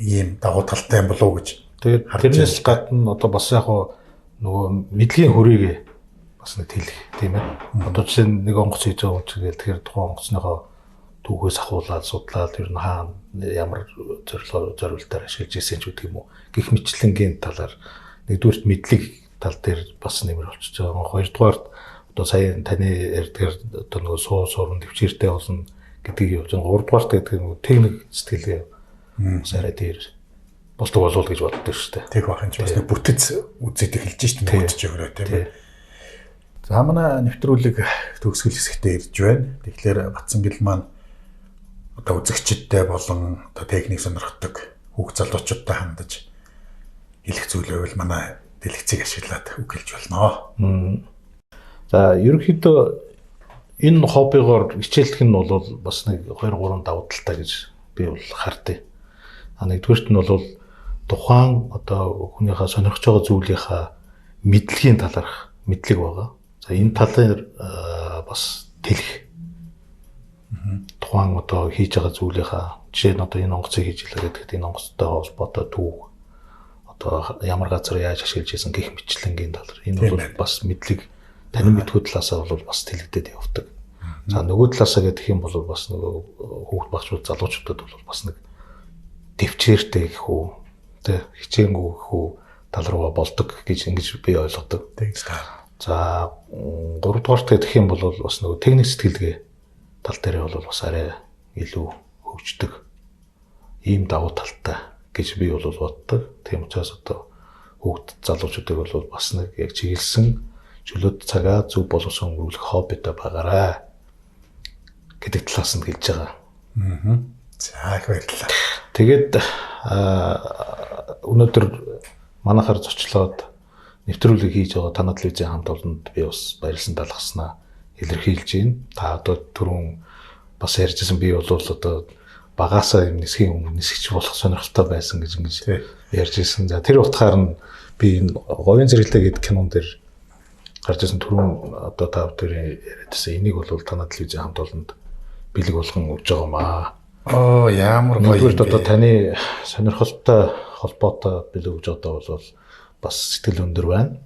ийм дагуу талтай юм болов уу гэж. Тэгээд тэрнээс гадна одоо бас яг нөгөө мэдлэгийн хөрөгийг бас нэг хэлэх тийм ээ. Одоо жишээ нь нэг онгоц хийж байгаа юм чинь тэгэхээр тухайн онгоцныхоо түүхээс ахуулаад судлаад ер нь хаана ямар зорилтоор ашиглаж ирсэн ч гэдэг юм уу. Гэх мэтлэнгийн талаар нэгдүгürt мэдлэг тал дээр бас нэмэр болчихж байгаа. Хоёрдугаарт одоо сая таны ярьдгаар одоо нөгөө суран төвчээртэй болно гэдгийг явуулж байгаа. Гуравдугаарт гэдэг нь техник сэтгэлгээ бас арай дээр босдог болов гэж боддог шүү дээ. Тэг бахын ч бас нэг бүтэц үзээд эхэлж шүү дээ. Бүтэж өгөрөө тийм ээ. За манай нэвтрүүлэг төгсгөл хэсэгтээ ирж байна. Тэгэхээр Батцангил маань одоо үзэгчдтэй болон одоо техник сонирхдаг хүүхд залуучуудтай хандаж хэлэх зүйл байвал манай дэлгэцийг ашиглаад үг хэлж болно. За ерөнхийдөө энэ хоббигоор хичээллэх нь бол бас нэг 2-3 давуу талтай гэж би бол хардыг. Нэгдүгээрт нь бол тухайн одоо хүнийхээ сонирхож байгаа зүйлийнхаа мэдлэгийн талаарх мэдлэг байгаа. За энэ талаар бас тэлэх. Тухайн одоо хийж байгаа зүйлийнхаа жишээ нь одоо энэ онгоцыг хийж илээ гэдэг энэ онгоцтой холбоотой түүх одоо ямар газар яаж ашиглаж ийсэн гэх мэтлэнгийн талаар энэ бол бас мэдлэг таны мэдхүү талаасаа бол бас тэлэгдээд явдаг. За нөгөө талаасаа гэх юм бол бас нөгөө хүүхд багчууд залуучуудад бол бас нэг төвчээртэй гэх үү тэ хичээнгүү гэх үү тал руугаа болдог гэж ингэж би ойлгодог. За 3 дугаарт гэх юм бол бас нөгөө техник сэтгэлгээ тал дээр бол бас арай илүү хөгждөг ийм давуу талтай гэж би бол боддог. Тийм учраас одоо хүүхд залуучуудыг бол бас нэг яг чиглэсэн чөлөөт цагаа зөв боловсон өнгөрүүлэх хоббитой байгаарай гэдэг талаас нь хэлж байгаа. За их баярлалаа. Тэгээд өнөөдөр манайхаар зочлоод нэвтрүүлэг хийж байгаа Танай телевизийн хамт олонд би бас баярлсан талхаснаа илэрхийлж байна. Та одоо түрүүн бас ярьжсэн би бол одоо багаасаа юм нисгэж болох сонирхолтой байсан гэж ингэж ярьжсэн. За тэр утгаар нь би энэ говийн зэрэглээ гэдэг кинон дээр гарч ирсэн түрүүн одоо та бүхэн яриадсан энийг бол Танай телевизийн хамт олонд бэлэг болгон өгж байгаа маа. Ямар гоё. Нэгдүгээр одоо таны сонирхолтой холбоотой бэлэг өгж байгаа бол бас сэтгэл өндөр байна.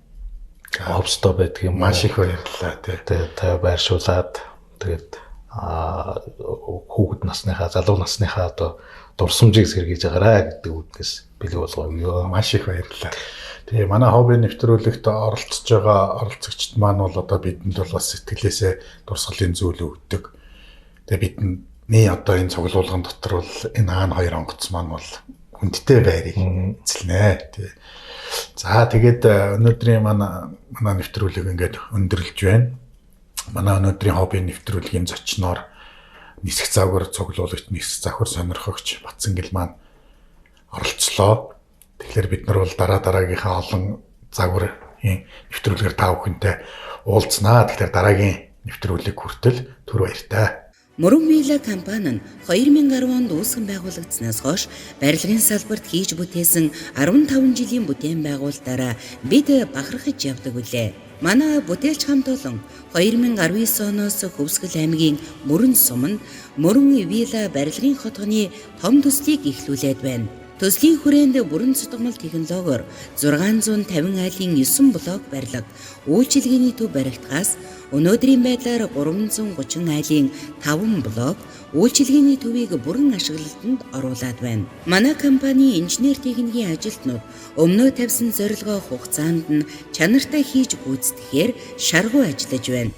Обстой байдаг юм. Маш их баярлалаа тий. Та байршуулад тэгээд хүүхэд насныхаа, залуу насныхаа одоо дурсамжийг сэргийж байгаарай гэдэг үгнээс бэлэг болгоё. Маш их баярлалаа. Тэгээ манай хобби нэвтрүүлэгт оролцож байгаа оролцогчд маань бол одоо бидэнд бол бас сэтгэлээсээ дурсгалын зүйл өгдөг. Тэгээ бидний одоо энэ цуглуулган дотор бол энэ хаана хоёр онгоц маань бол хүндтэй байрыг эзэлнэ. Тий. За тэгээд өнөөдрийн манай нэвтрүүлэг ингээд өндөрлж байна. Манай өнөөдрийн хобби нэвтрүүлгийн зочноор нисэх загвар цуглуулагч нисэх завхар сонирхогч Батцангил маань оролцлоо. Тэгэхээр бид нар бол дараагийнхаа олон загварын нэвтрүүлгээр та бүхэнтэй уулзнаа. Тэгэхээр дараагийн нэвтрүүлэг хүртэл түр баяртай. Мөрөн Мила компани нь 2010 онд үүсгэн байгуулагдсанаас хойш барилгын салбарт хийж бүтээсэн 15 жилийн бүтээн байгуулалтаараа бид бахархаж явдаг үлээ. Манай бүтээлч хамт олон 2019 оноос Хөвсгөл аймгийн Мөрөн суманд Мөрөн Вилла барилгын хотгоны том төслийг эхлүүлээд байна. Төслийн хүрээнд бүрэн цутгамал технологиор 650 айлын 9 блок барилга, үйлчилгээний төв баригдахаас өнөөдрийн байдлаар 330 айлын 5 блок үйлчилгээний төвийг бүрэн ашиглалтанд оруулад байна. Манай компани инженер техникийн ажилтнууд өмнөө тавьсан зорилгоо хугацаанд нь чанартай хийж гүйцэтгэхээр шаргуу ажиллаж байна.